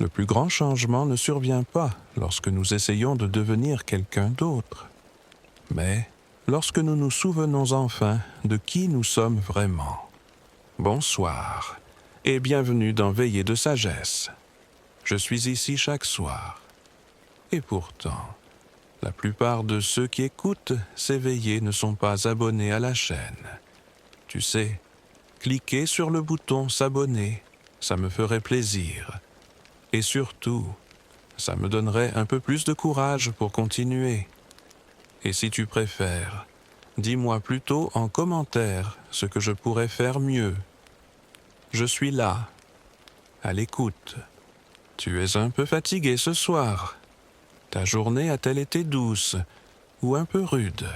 Le plus grand changement ne survient pas lorsque nous essayons de devenir quelqu'un d'autre, mais lorsque nous nous souvenons enfin de qui nous sommes vraiment. Bonsoir et bienvenue dans Veillée de sagesse. Je suis ici chaque soir. Et pourtant, la plupart de ceux qui écoutent ces veillées ne sont pas abonnés à la chaîne. Tu sais, cliquer sur le bouton s'abonner, ça me ferait plaisir. Et surtout, ça me donnerait un peu plus de courage pour continuer. Et si tu préfères, dis-moi plutôt en commentaire ce que je pourrais faire mieux. Je suis là, à l'écoute. Tu es un peu fatigué ce soir. Ta journée a-t-elle été douce ou un peu rude?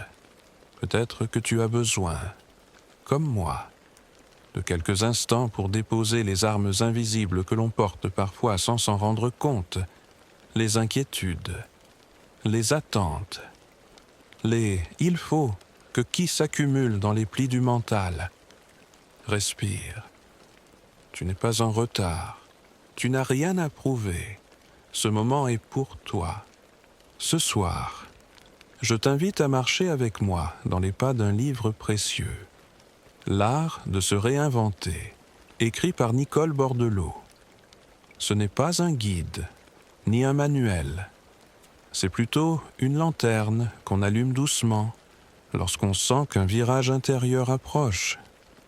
Peut-être que tu as besoin, comme moi, de quelques instants pour déposer les armes invisibles que l'on porte parfois sans s'en rendre compte, les inquiétudes, les attentes, les « il faut » qui s'accumulent dans les plis du mental. Respire. Tu n'es pas en retard. Tu n'as rien à prouver. Ce moment est pour toi. Ce soir, je t'invite à marcher avec moi dans les pas d'un livre précieux. L'art de se réinventer, écrit par Nicole Bordelot. Ce n'est pas un guide, ni un manuel. C'est plutôt une lanterne qu'on allume doucement lorsqu'on sent qu'un virage intérieur approche,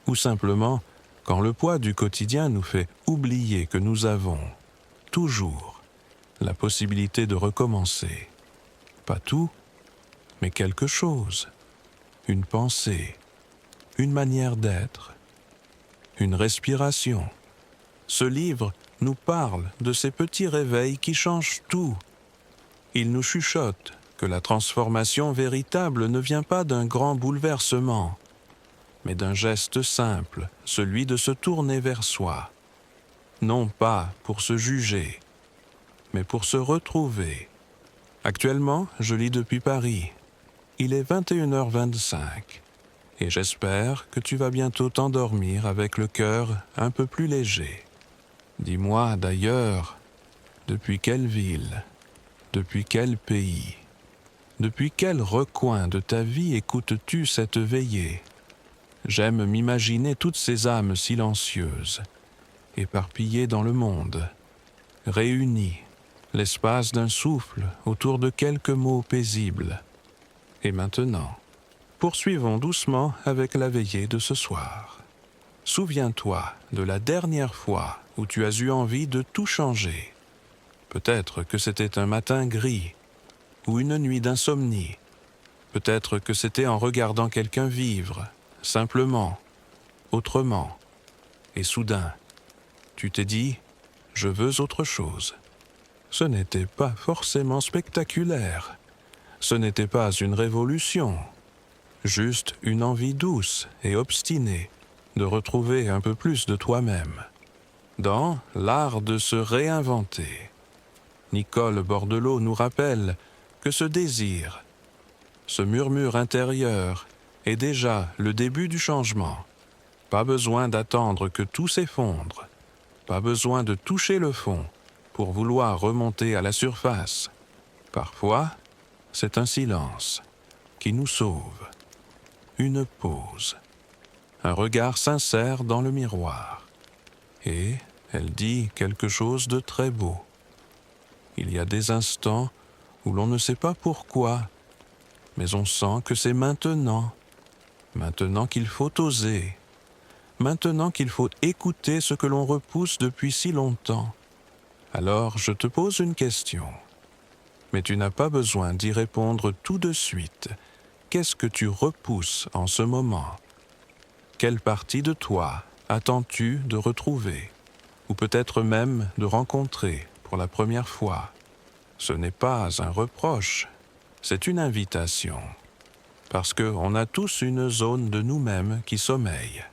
ou simplement quand le poids du quotidien nous fait oublier que nous avons, toujours, la possibilité de recommencer. Pas tout, mais quelque chose, une pensée, une manière d'être, une respiration. Ce livre nous parle de ces petits réveils qui changent tout. Il nous chuchote que la transformation véritable ne vient pas d'un grand bouleversement, mais d'un geste simple, celui de se tourner vers soi. Non pas pour se juger, mais pour se retrouver. Actuellement, je lis depuis Paris. Il est 21h25 et j'espère que tu vas bientôt t'endormir avec le cœur un peu plus léger. Dis-moi d'ailleurs, depuis quelle ville, depuis quel pays, depuis quel recoin de ta vie écoutes-tu cette veillée? J'aime m'imaginer toutes ces âmes silencieuses, éparpillées dans le monde, réunies, l'espace d'un souffle autour de quelques mots paisibles. Et maintenant, poursuivons doucement avec la veillée de ce soir. Souviens-toi de la dernière fois où tu as eu envie de tout changer. Peut-être que c'était un matin gris ou une nuit d'insomnie. Peut-être que c'était en regardant quelqu'un vivre, simplement, autrement. Et soudain, tu t'es dit « je veux autre chose ». Ce n'était pas forcément spectaculaire. Ce n'était pas une révolution. Juste une envie douce et obstinée de retrouver un peu plus de toi-même. Dans l'art de se réinventer, Nicole Bordelot nous rappelle que ce désir, ce murmure intérieur est déjà le début du changement. Pas besoin d'attendre que tout s'effondre, pas besoin de toucher le fond pour vouloir remonter à la surface. Parfois, c'est un silence qui nous sauve, une pause, un regard sincère dans le miroir. Et elle dit quelque chose de très beau. Il y a des instants où l'on ne sait pas pourquoi, mais on sent que c'est maintenant qu'il faut oser, maintenant qu'il faut écouter ce que l'on repousse depuis si longtemps. Alors je te pose une question, mais tu n'as pas besoin d'y répondre tout de suite. Qu'est-ce que tu repousses en ce moment? Quelle partie de toi attends-tu de retrouver, ou peut-être même de rencontrer pour la première fois? Ce n'est pas un reproche, c'est une invitation. Parce qu'on a tous une zone de nous-mêmes qui sommeille,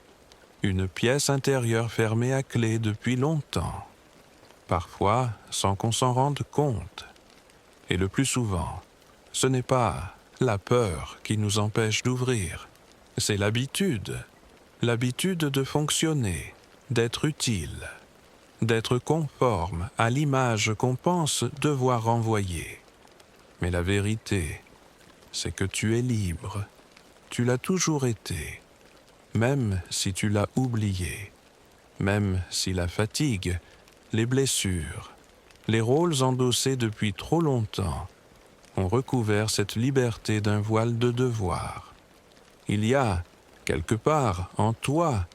une pièce intérieure fermée à clé depuis longtemps, parfois sans qu'on s'en rende compte. Et le plus souvent, ce n'est pas la peur qui nous empêche d'ouvrir, c'est l'habitude de fonctionner, d'être utile. d'être conforme à l'image qu'on pense devoir renvoyer. Mais la vérité, c'est que tu es libre. Tu l'as toujours été, même si tu l'as oublié, même si la fatigue, les blessures, les rôles endossés depuis trop longtemps ont recouvert cette liberté d'un voile de devoir. Il y a, quelque part, en toi,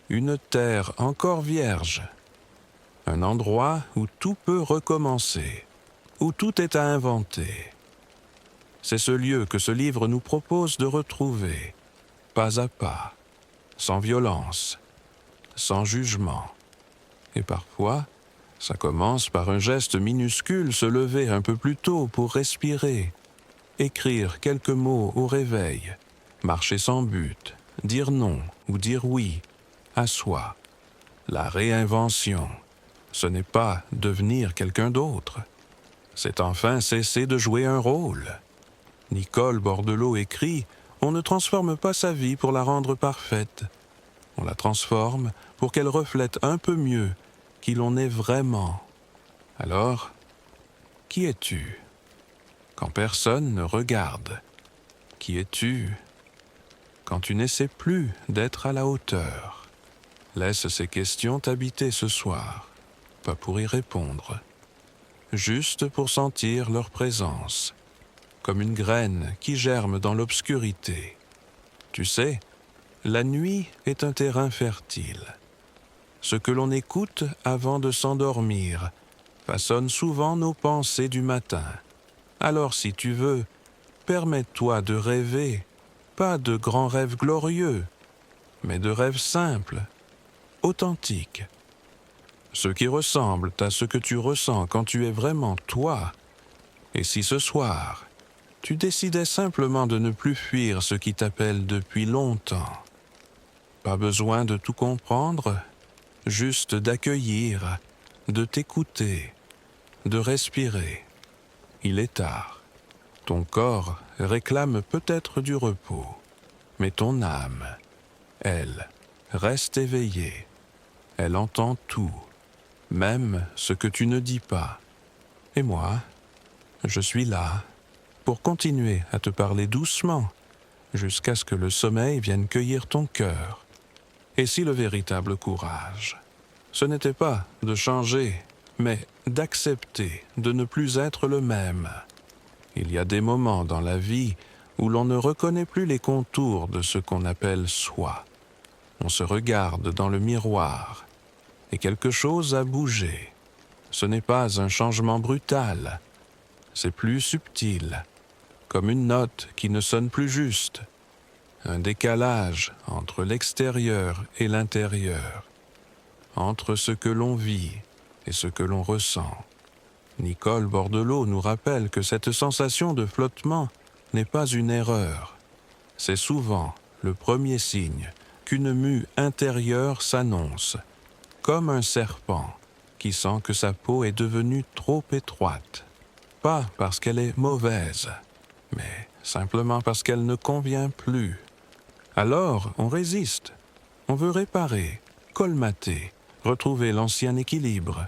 une terre encore vierge, un endroit où tout peut recommencer, où tout est à inventer. C'est ce lieu que ce livre nous propose de retrouver, pas à pas, sans violence, sans jugement. Et parfois, ça commence par un geste minuscule, se lever un peu plus tôt pour respirer, écrire quelques mots au réveil, marcher sans but, dire non ou dire oui à soi. La réinvention, ce n'est pas devenir quelqu'un d'autre. C'est enfin cesser de jouer un rôle. Nicole Bordelot écrit « On ne transforme pas sa vie pour la rendre parfaite. On la transforme pour qu'elle reflète un peu mieux qui l'on est vraiment. » Alors, qui es-tu quand personne ne regarde? Qui es-tu quand tu n'essaies plus d'être à la hauteur? Laisse ces questions t'habiter ce soir, pas pour y répondre, juste pour sentir leur présence, comme une graine qui germe dans l'obscurité. Tu sais, la nuit est un terrain fertile. Ce que l'on écoute avant de s'endormir façonne souvent nos pensées du matin. Alors si tu veux, permets-toi de rêver, pas de grands rêves glorieux, mais de rêves simples, authentiques. Ceux qui ressemblent à ce que tu ressens quand tu es vraiment toi. Et si ce soir, tu décidais simplement de ne plus fuir ce qui t'appelle depuis longtemps. Pas besoin de tout comprendre, juste d'accueillir, de t'écouter, de respirer. Il est tard. Ton corps réclame peut-être du repos, mais ton âme, elle, reste éveillée. Elle entend tout, même ce que tu ne dis pas. Et moi, je suis là pour continuer à te parler doucement, jusqu'à ce que le sommeil vienne cueillir ton cœur. Et si le véritable courage, ce n'était pas de changer, mais d'accepter de ne plus être le même. Il y a des moments dans la vie où l'on ne reconnaît plus les contours de ce qu'on appelle soi. On se regarde dans le miroir et quelque chose a bougé. Ce n'est pas un changement brutal, c'est plus subtil, comme une note qui ne sonne plus juste, un décalage entre l'extérieur et l'intérieur, entre ce que l'on vit et ce que l'on ressent. Nicole Bordelot nous rappelle que cette sensation de flottement n'est pas une erreur. C'est souvent le premier signe qu'une mue intérieure s'annonce, comme un serpent qui sent que sa peau est devenue trop étroite. Pas parce qu'elle est mauvaise, mais simplement parce qu'elle ne convient plus. Alors, on résiste. On veut réparer, colmater, retrouver l'ancien équilibre.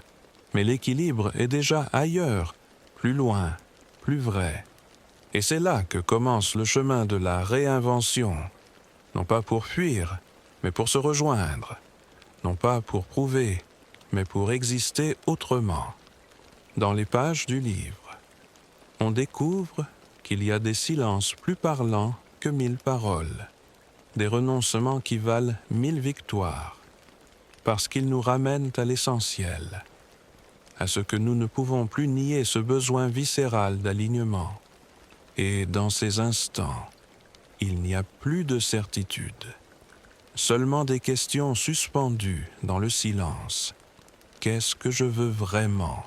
Mais l'équilibre est déjà ailleurs, plus loin, plus vrai. Et c'est là que commence le chemin de la réinvention. Non pas pour fuir, mais pour se rejoindre. Non pas pour prouver, mais pour exister autrement. Dans les pages du livre, on découvre qu'il y a des silences plus parlants que 1000 paroles, des renoncements qui valent 1000 victoires, parce qu'ils nous ramènent à l'essentiel, à ce que nous ne pouvons plus nier, ce besoin viscéral d'alignement. Et dans ces instants, il n'y a plus de certitude, seulement des questions suspendues dans le silence. Qu'est-ce que je veux vraiment?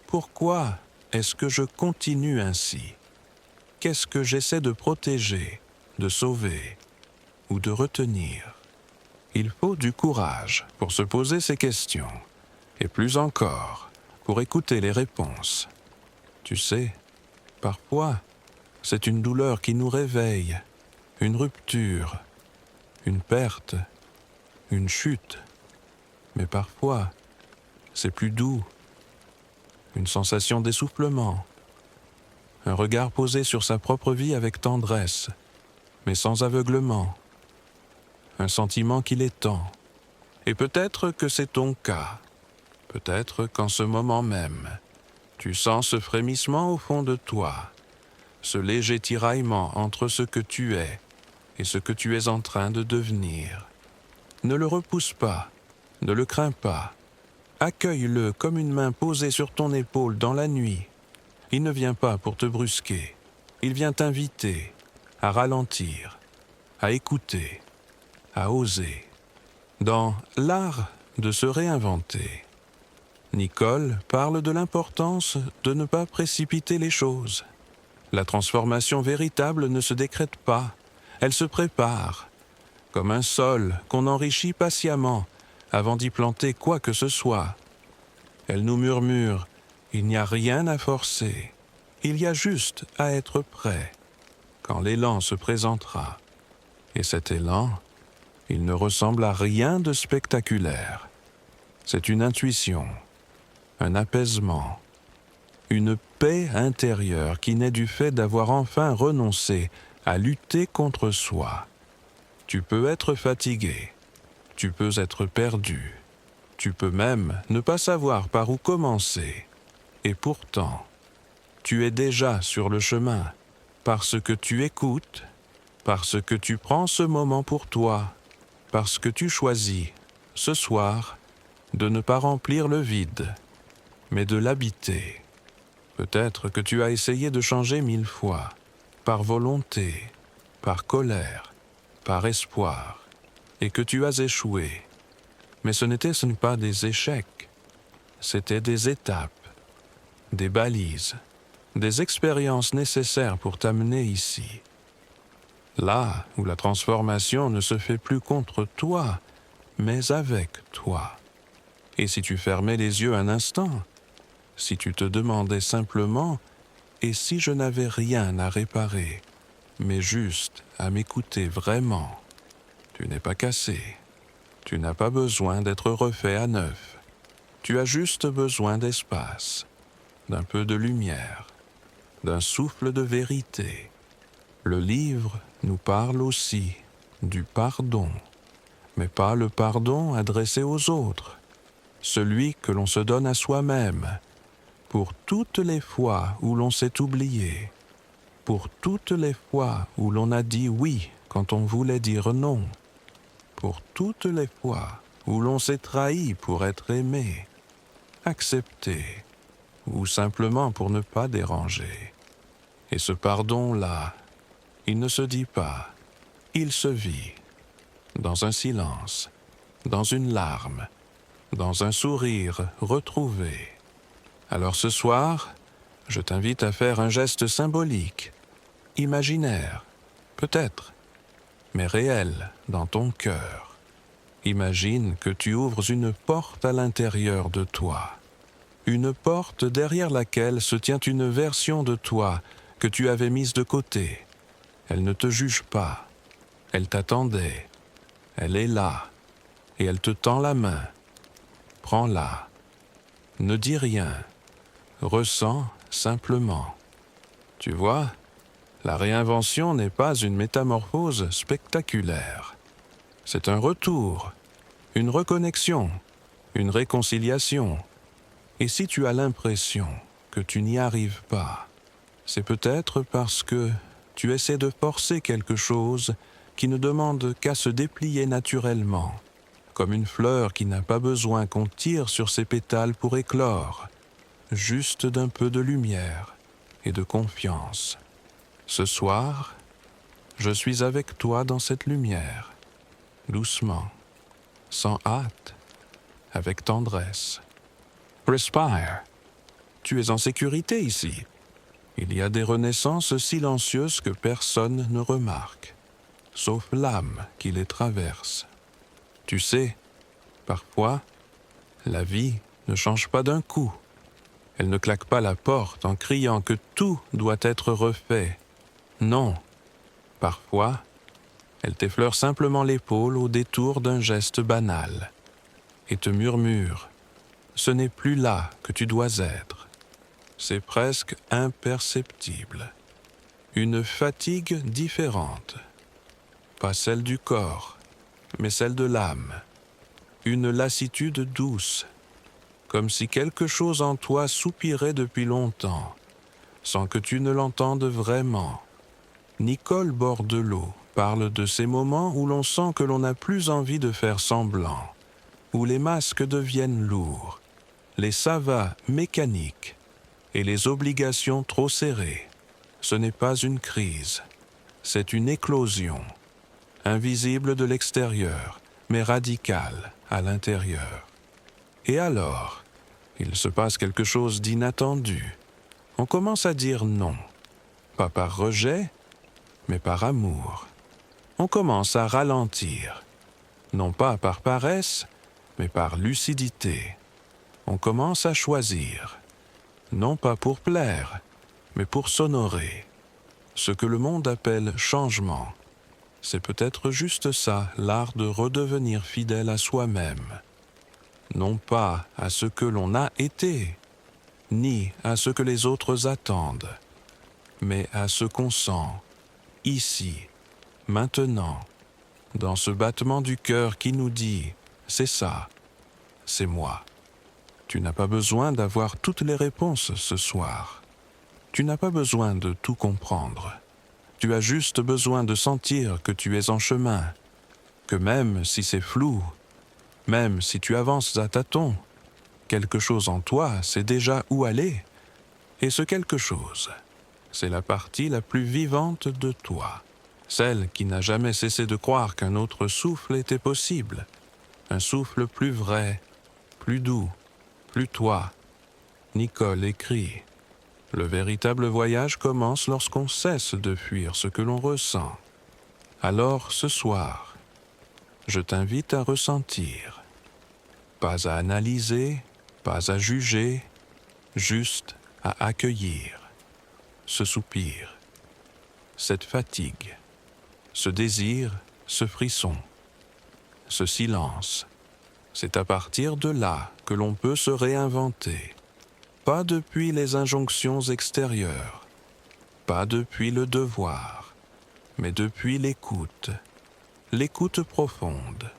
Pourquoi est-ce que je continue ainsi? Qu'est-ce que j'essaie de protéger, de sauver ou de retenir? Il faut du courage pour se poser ces questions, et plus encore, pour écouter les réponses. Tu sais, parfois, c'est une douleur qui nous réveille, une rupture, une perte, une chute. Mais parfois, c'est plus doux. Une sensation d'essoufflement. Un regard posé sur sa propre vie avec tendresse, mais sans aveuglement. Un sentiment qui l'étend. Et peut-être que c'est ton cas. Peut-être qu'en ce moment même, tu sens ce frémissement au fond de toi, ce léger tiraillement entre ce que tu es et ce que tu es en train de devenir. Ne le repousse pas, ne le crains pas. Accueille-le comme une main posée sur ton épaule dans la nuit. Il ne vient pas pour te brusquer, il vient t'inviter à ralentir, à écouter, à oser. Dans l'art de se réinventer, Nicole parle de l'importance de ne pas précipiter les choses. La transformation véritable ne se décrète pas, elle se prépare, comme un sol qu'on enrichit patiemment avant d'y planter quoi que ce soit. Elle nous murmure, il n'y a rien à forcer, il y a juste à être prêt, quand l'élan se présentera. Et cet élan, il ne ressemble à rien de spectaculaire. C'est une intuition, un apaisement, une paix intérieure qui naît du fait d'avoir enfin renoncé à lutter contre soi. Tu peux être fatigué, tu peux être perdu, tu peux même ne pas savoir par où commencer. Et pourtant, tu es déjà sur le chemin, parce que tu écoutes, parce que tu prends ce moment pour toi, parce que tu choisis, ce soir, de ne pas remplir le vide, mais de l'habiter. Peut-être que tu as essayé de changer 1000 fois, par volonté, par colère, par espoir, et que tu as échoué. Mais ce n'était pas des échecs, c'était des étapes, des balises, des expériences nécessaires pour t'amener ici. Là où la transformation ne se fait plus contre toi, mais avec toi. Et si tu fermais les yeux un instant, si tu te demandais simplement « et si je n'avais rien à réparer, mais juste à m'écouter vraiment ?» Tu n'es pas cassé, tu n'as pas besoin d'être refait à neuf. Tu as juste besoin d'espace, d'un peu de lumière, d'un souffle de vérité. Le livre nous parle aussi du pardon, mais pas le pardon adressé aux autres, celui que l'on se donne à soi-même, pour toutes les fois où l'on s'est oublié, pour toutes les fois où l'on a dit oui quand on voulait dire non, pour toutes les fois où l'on s'est trahi pour être aimé, accepté, ou simplement pour ne pas déranger. Et ce pardon-là, il ne se dit pas, il se vit, dans un silence, dans une larme, dans un sourire retrouvé. Alors ce soir, je t'invite à faire un geste symbolique, imaginaire, peut-être, mais réel dans ton cœur. Imagine que tu ouvres une porte à l'intérieur de toi, une porte derrière laquelle se tient une version de toi que tu avais mise de côté. Elle ne te juge pas, elle t'attendait, elle est là, et elle te tend la main. Prends-la, ne dis rien, ressens simplement. Tu vois, la réinvention n'est pas une métamorphose spectaculaire. C'est un retour, une reconnexion, une réconciliation. Et si tu as l'impression que tu n'y arrives pas, c'est peut-être parce que tu essaies de forcer quelque chose qui ne demande qu'à se déplier naturellement, comme une fleur qui n'a pas besoin qu'on tire sur ses pétales pour éclore, juste d'un peu de lumière et de confiance. Ce soir, je suis avec toi dans cette lumière, doucement, sans hâte, avec tendresse. Respire. Tu es en sécurité ici. Il y a des renaissances silencieuses que personne ne remarque, sauf l'âme qui les traverse. Tu sais, parfois, la vie ne change pas d'un coup. Elle ne claque pas la porte en criant que tout doit être refait. Non, parfois, elle t'effleure simplement l'épaule au détour d'un geste banal et te murmure ce n'est plus là que tu dois être. C'est presque imperceptible. Une fatigue différente. Pas celle du corps, mais celle de l'âme. Une lassitude douce, comme si quelque chose en toi soupirait depuis longtemps, sans que tu ne l'entendes vraiment. Nicole Bordelot parle de ces moments où l'on sent que l'on n'a plus envie de faire semblant, où les masques deviennent lourds, les ça va mécaniques et les obligations trop serrées. Ce n'est pas une crise, c'est une éclosion, invisible de l'extérieur, mais radicale à l'intérieur. Et alors, il se passe quelque chose d'inattendu. On commence à dire non, pas par rejet, mais par amour. On commence à ralentir, non pas par paresse, mais par lucidité. On commence à choisir, non pas pour plaire, mais pour s'honorer. Ce que le monde appelle changement, c'est peut-être juste ça, l'art de redevenir fidèle à soi-même. Non pas à ce que l'on a été, ni à ce que les autres attendent, mais à ce qu'on sent, ici, maintenant, dans ce battement du cœur qui nous dit « c'est ça, c'est moi ». Tu n'as pas besoin d'avoir toutes les réponses ce soir. Tu n'as pas besoin de tout comprendre. Tu as juste besoin de sentir que tu es en chemin, que même si c'est flou, même si tu avances à tâtons, quelque chose en toi sait déjà où aller. Et ce quelque chose, c'est la partie la plus vivante de toi, celle qui n'a jamais cessé de croire qu'un autre souffle était possible, un souffle plus vrai, plus doux, plus toi. Nicole écrit. Le véritable voyage commence lorsqu'on cesse de fuir ce que l'on ressent. Alors, ce soir, je t'invite à ressentir. Pas à analyser, pas à juger, juste à accueillir. Ce soupir, cette fatigue, ce désir, ce frisson, ce silence. C'est à partir de là que l'on peut se réinventer. Pas depuis les injonctions extérieures, pas depuis le devoir, mais depuis l'écoute profonde,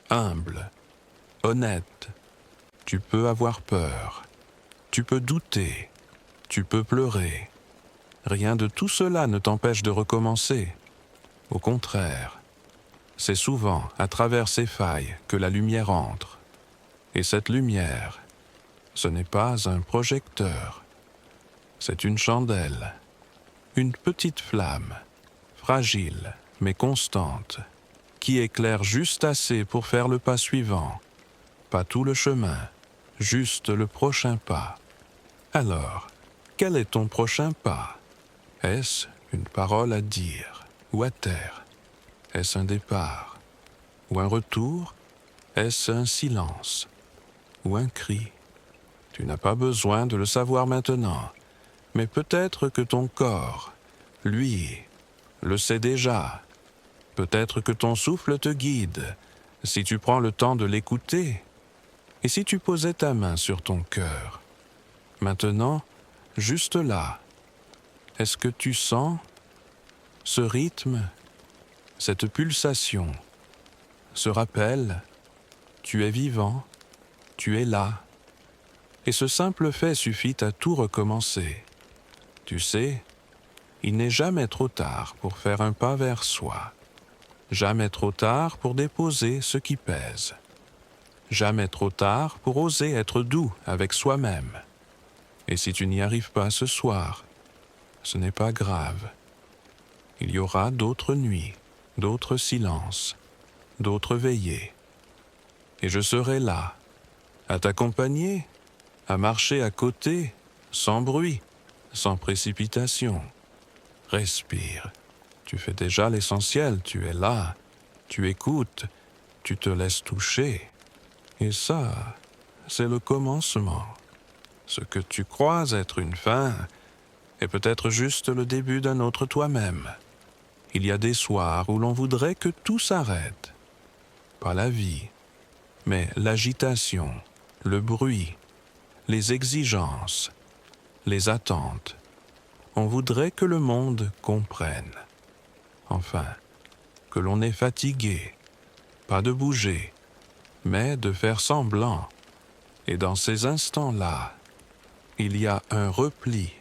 humble, honnête. Tu peux avoir peur, tu peux douter, tu peux pleurer. Rien de tout cela ne t'empêche de recommencer. Au contraire, c'est souvent à travers ces failles que la lumière entre. Et cette lumière, ce n'est pas un projecteur, c'est une chandelle, une petite flamme, fragile mais constante, qui éclaire juste assez pour faire le pas suivant, pas tout le chemin, juste le prochain pas. Alors, quel est ton prochain pas? Est-ce une parole à dire ou à taire? Est-ce un départ ou un retour? Est-ce un silence ou un cri? Tu n'as pas besoin de le savoir maintenant, mais peut-être que ton corps, lui, le sait déjà. Peut-être que ton souffle te guide, si tu prends le temps de l'écouter. Et si tu posais ta main sur ton cœur, maintenant, juste là, est-ce que tu sens ce rythme, cette pulsation, ce rappel? Tu es vivant, tu es là. Et ce simple fait suffit à tout recommencer. Tu sais, il n'est jamais trop tard pour faire un pas vers soi. Jamais trop tard pour déposer ce qui pèse. Jamais trop tard pour oser être doux avec soi-même. Et si tu n'y arrives pas ce soir, ce n'est pas grave. Il y aura d'autres nuits, d'autres silences, d'autres veillées. Et je serai là, à t'accompagner, à marcher à côté, sans bruit, sans précipitation. Respire. Tu fais déjà l'essentiel, tu es là, tu écoutes, tu te laisses toucher. Et ça, c'est le commencement. Ce que tu crois être une fin est peut-être juste le début d'un autre toi-même. Il y a des soirs où l'on voudrait que tout s'arrête. Pas la vie, mais l'agitation, le bruit, les exigences, les attentes. On voudrait que le monde comprenne. Enfin, que l'on est fatigué, pas de bouger, mais de faire semblant. Et dans ces instants-là, il y a un repli,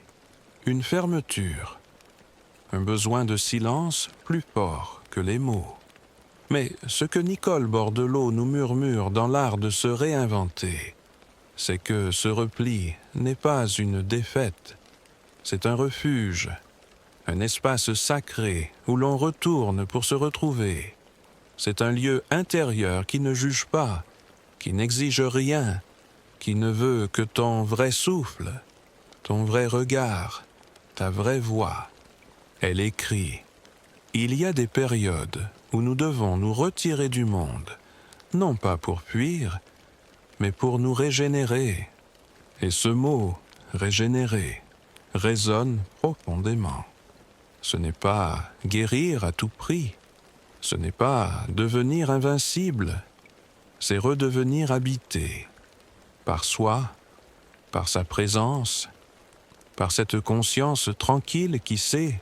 une fermeture, un besoin de silence plus fort que les mots. Mais ce que Nicole Bordelot nous murmure dans l'art de se réinventer, c'est que ce repli n'est pas une défaite, c'est un refuge, un espace sacré où l'on retourne pour se retrouver. C'est un lieu intérieur qui ne juge pas, qui n'exige rien, qui ne veut que ton vrai souffle, ton vrai regard, ta vraie voix. Elle écrit « Il y a des périodes où nous devons nous retirer du monde, non pas pour fuir, mais pour nous régénérer. » Et ce mot « régénérer » résonne profondément. Ce n'est pas guérir à tout prix, ce n'est pas devenir invincible, c'est redevenir habité par soi, par sa présence, par cette conscience tranquille qui sait,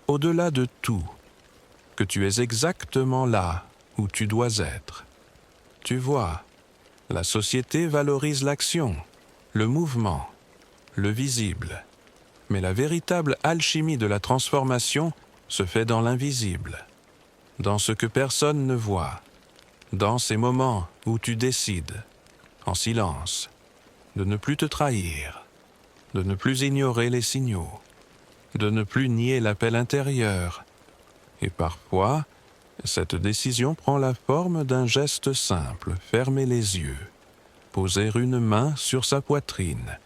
au-delà de tout, que tu es exactement là où tu dois être. Tu vois, la société valorise l'action, le mouvement, le visible, mais la véritable alchimie de la transformation se fait dans l'invisible, dans ce que personne ne voit, dans ces moments où tu décides, en silence, de ne plus te trahir, de ne plus ignorer les signaux, de ne plus nier l'appel intérieur. Et parfois, cette décision prend la forme d'un geste simple, fermer les yeux, poser une main sur sa poitrine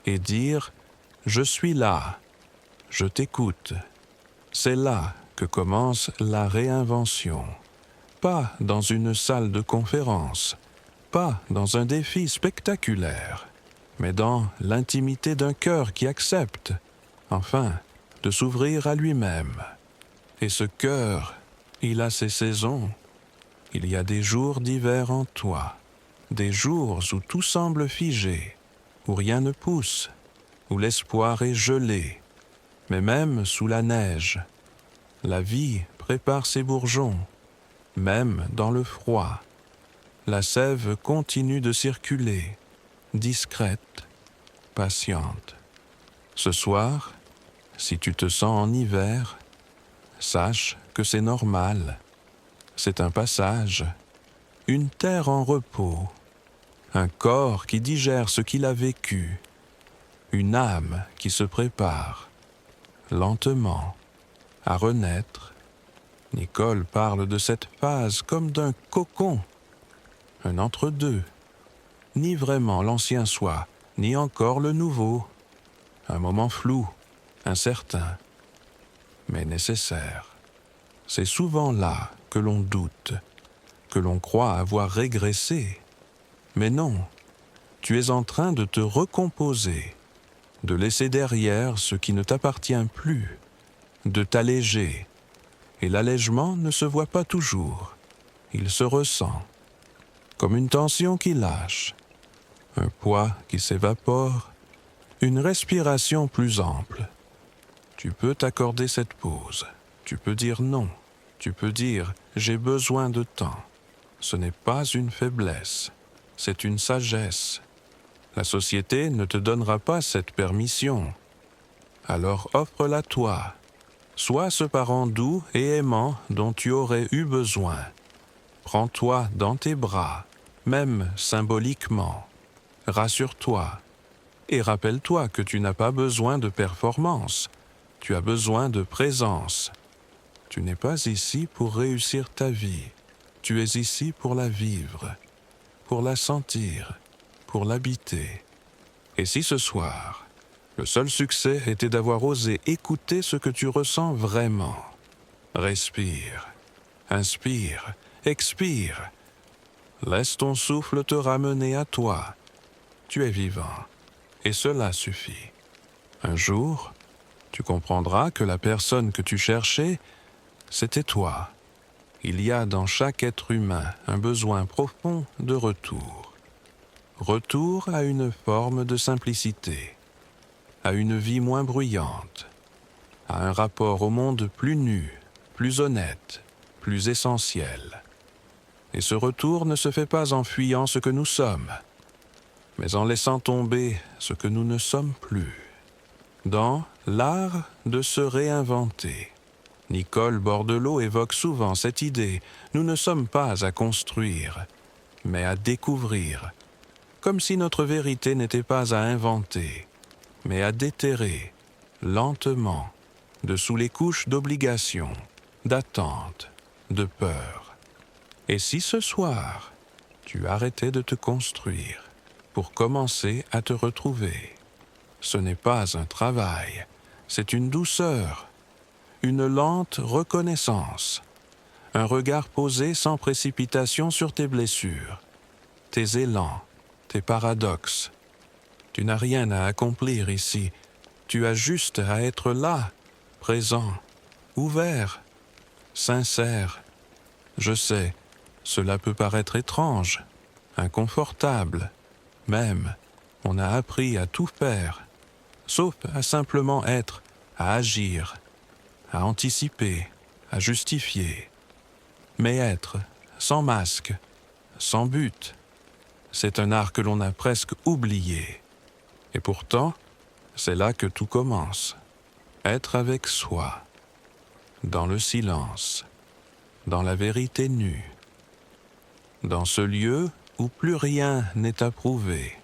et dire « Je suis là, je t'écoute ». C'est là que commence la réinvention. Pas dans une salle de conférence, pas dans un défi spectaculaire, mais dans l'intimité d'un cœur qui accepte, enfin, de s'ouvrir à lui-même. Et ce cœur, il a ses saisons. Il y a des jours d'hiver en toi, des jours où tout semble figé, où rien ne pousse, où l'espoir est gelé. Mais même sous la neige, la vie prépare ses bourgeons. Même dans le froid, la sève continue de circuler, discrète, patiente. Ce soir, si tu te sens en hiver, sache que c'est normal. C'est un passage, une terre en repos, un corps qui digère ce qu'il a vécu, une âme qui se prépare, lentement, à renaître. Nicole parle de cette phase comme d'un cocon, un entre-deux, ni vraiment l'ancien soi, ni encore le nouveau, un moment flou, incertain, mais nécessaire. C'est souvent là que l'on doute, que l'on croit avoir régressé. Mais non, tu es en train de te recomposer, de laisser derrière ce qui ne t'appartient plus, de t'alléger. Et l'allègement ne se voit pas toujours, il se ressent, comme une tension qui lâche, un poids qui s'évapore, une respiration plus ample. Tu peux t'accorder cette pause, tu peux dire non, tu peux dire « j'ai besoin de temps ». Ce n'est pas une faiblesse, c'est une sagesse. La société ne te donnera pas cette permission. Alors offre-la toi. Sois ce parent doux et aimant dont tu aurais eu besoin. Prends-toi dans tes bras, même symboliquement. Rassure-toi. Et rappelle-toi que tu n'as pas besoin de performance. Tu as besoin de présence. Tu n'es pas ici pour réussir ta vie. Tu es ici pour la vivre, pour la sentir, pour l'habiter. Et si ce soir, le seul succès était d'avoir osé écouter ce que tu ressens vraiment. Respire, inspire, expire. Laisse ton souffle te ramener à toi. Tu es vivant, et cela suffit. Un jour, tu comprendras que la personne que tu cherchais, c'était toi. Il y a dans chaque être humain un besoin profond de retour. retour à une forme de simplicité, à une vie moins bruyante, à un rapport au monde plus nu, plus honnête, plus essentiel. Et ce retour ne se fait pas en fuyant ce que nous sommes, mais en laissant tomber ce que nous ne sommes plus. Dans l'art de se réinventer, Nicole Bordelot évoque souvent cette idée. Nous ne sommes pas à construire, mais à découvrir, comme si notre vérité n'était pas à inventer, mais à déterrer, lentement, de sous les couches d'obligation, d'attente, de peur. Et si ce soir, tu arrêtais de te construire pour commencer à te retrouver? Ce n'est pas un travail, c'est une douceur, une lente reconnaissance, un regard posé sans précipitation sur tes blessures, tes élans, tes paradoxes. Tu n'as rien à accomplir ici, tu as juste à être là, présent, ouvert, sincère. Je sais, cela peut paraître étrange, inconfortable, même, on a appris à tout faire, sauf à simplement être, à agir, à anticiper, à justifier. Mais être, sans masque, sans but, c'est un art que l'on a presque oublié. Et pourtant, c'est là que tout commence. Être avec soi, dans le silence, dans la vérité nue, dans ce lieu où plus rien n'est approuvé,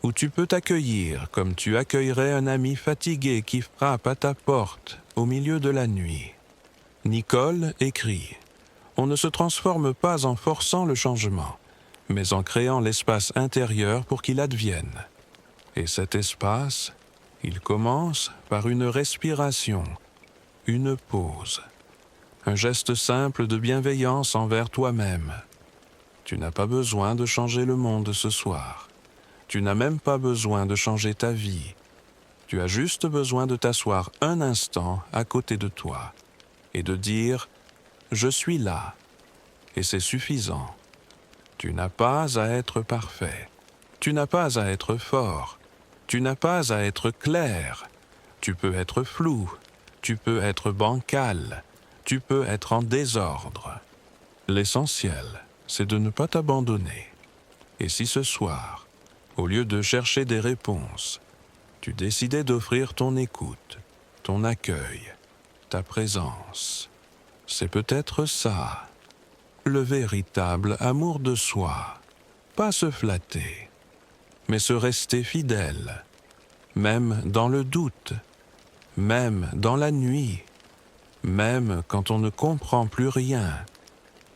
où tu peux t'accueillir comme tu accueillerais un ami fatigué qui frappe à ta porte au milieu de la nuit. Nicole écrit « On ne se transforme pas en forçant le changement, mais en créant l'espace intérieur pour qu'il advienne. Et cet espace, il commence par une respiration, une pause, un geste simple de bienveillance envers toi-même. Tu n'as pas besoin de changer le monde ce soir. Tu n'as même pas besoin de changer ta vie. Tu as juste besoin de t'asseoir un instant à côté de toi et de dire « Je suis là » et c'est suffisant. Tu n'as pas à être parfait. Tu n'as pas à être fort. Tu n'as pas à être clair. Tu peux être flou. Tu peux être bancal. Tu peux être en désordre. L'essentiel, c'est de ne pas t'abandonner. Et si ce soir, au lieu de chercher des réponses, tu décidais d'offrir ton écoute, ton accueil, ta présence, c'est peut-être ça, le véritable amour de soi. Pas se flatter, mais se rester fidèle, même dans le doute, même dans la nuit, même quand on ne comprend plus rien.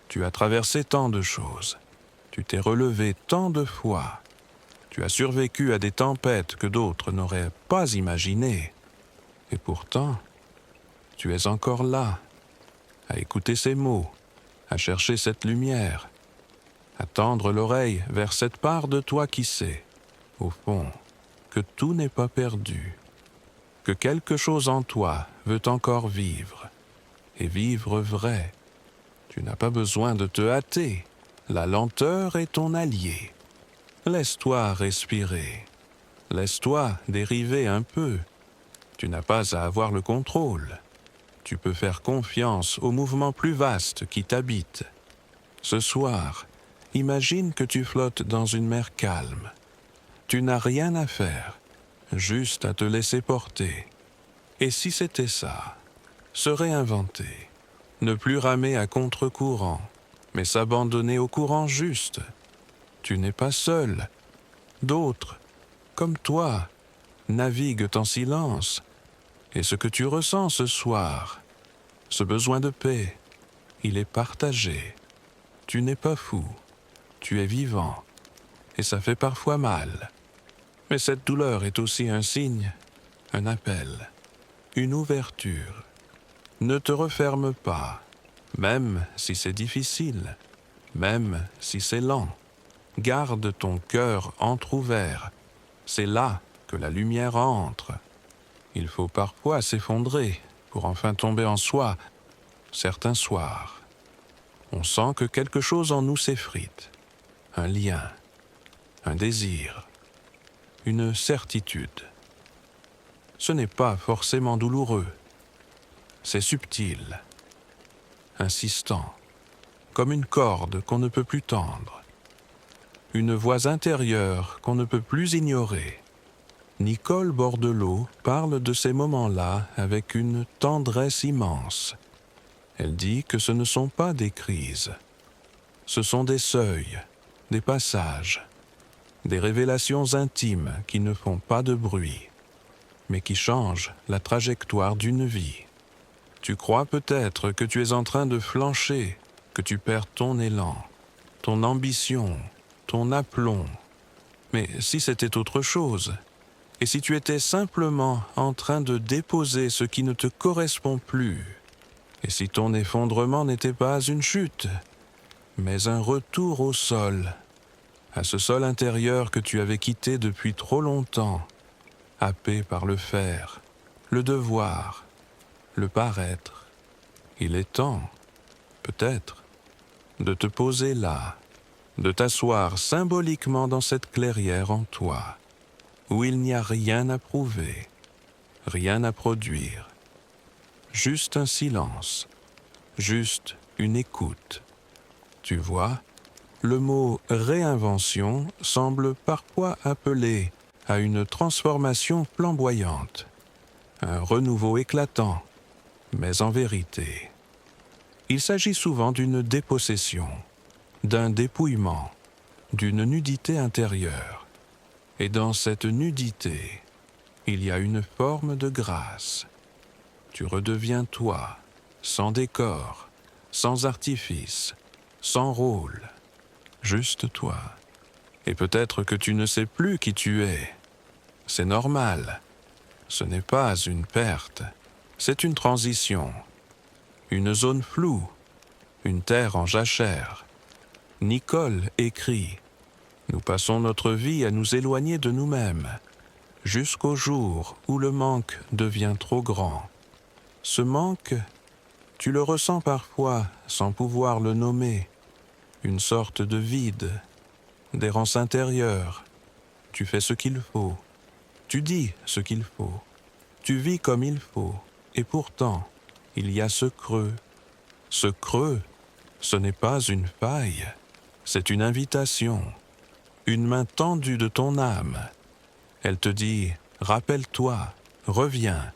Tu as traversé tant de choses, tu t'es relevé tant de fois, tu as survécu à des tempêtes que d'autres n'auraient pas imaginées. Et pourtant, tu es encore là, à écouter ces mots, à chercher cette lumière, à tendre l'oreille vers cette part de toi qui sait, au fond, que tout n'est pas perdu, que quelque chose en toi veut encore vivre, et vivre vrai. Tu n'as pas besoin de te hâter, la lenteur est ton allié. Laisse-toi respirer, laisse-toi dériver un peu. Tu n'as pas à avoir le contrôle. Tu peux faire confiance au mouvement plus vaste qui t'habite. Ce soir, imagine que tu flottes dans une mer calme. Tu n'as rien à faire, juste à te laisser porter. Et si c'était ça, se réinventer, ne plus ramer à contre-courant, mais s'abandonner au courant juste. Tu n'es pas seul. D'autres, comme toi, naviguent en silence. Et ce que tu ressens ce soir, ce besoin de paix, il est partagé. Tu n'es pas fou, tu es vivant, et ça fait parfois mal. Mais cette douleur est aussi un signe, un appel, une ouverture. Ne te referme pas, même si c'est difficile, même si c'est lent. Garde ton cœur entrouvert, c'est là que la lumière entre. Il faut parfois s'effondrer pour enfin tomber en soi. Certains soirs, on sent que quelque chose en nous s'effrite, un lien, un désir, une certitude. Ce n'est pas forcément douloureux, c'est subtil, insistant, comme une corde qu'on ne peut plus tendre, une voix intérieure qu'on ne peut plus ignorer. Nicole Bordelot parle de ces moments-là avec une tendresse immense. Elle dit que ce ne sont pas des crises, ce sont des seuils, des passages, des révélations intimes qui ne font pas de bruit, mais qui changent la trajectoire d'une vie. Tu crois peut-être que tu es en train de flancher, que tu perds ton élan, ton ambition, ton aplomb. Mais si c'était autre chose, et si tu étais simplement en train de déposer ce qui ne te correspond plus, et si ton effondrement n'était pas une chute, mais un retour au sol, à ce sol intérieur que tu avais quitté depuis trop longtemps, happé par le faire, le devoir, le paraître. Il est temps, peut-être, de te poser là, de t'asseoir symboliquement dans cette clairière en toi, où il n'y a rien à prouver, rien à produire, juste un silence, juste une écoute. Tu vois, le mot réinvention semble parfois appeler à une transformation flamboyante, un renouveau éclatant, mais en vérité, il s'agit souvent d'une dépossession, d'un dépouillement, d'une nudité intérieure. Et dans cette nudité, il y a une forme de grâce. Tu redeviens toi, sans décor, sans artifice, sans rôle, juste toi. Et peut-être que tu ne sais plus qui tu es. C'est normal. Ce n'est pas une perte, c'est une transition, une zone floue, une terre en jachère. Nicole écrit « Nous passons notre vie à nous éloigner de nous-mêmes, jusqu'au jour où le manque devient trop grand. Ce manque, tu le ressens parfois sans pouvoir le nommer, une sorte de vide, d'errance intérieure. Tu fais ce qu'il faut, tu dis ce qu'il faut, tu vis comme il faut, et pourtant, il y a ce creux. Ce creux, ce n'est pas une faille, c'est une invitation, une main tendue de ton âme. Elle te dit « Rappelle-toi, reviens,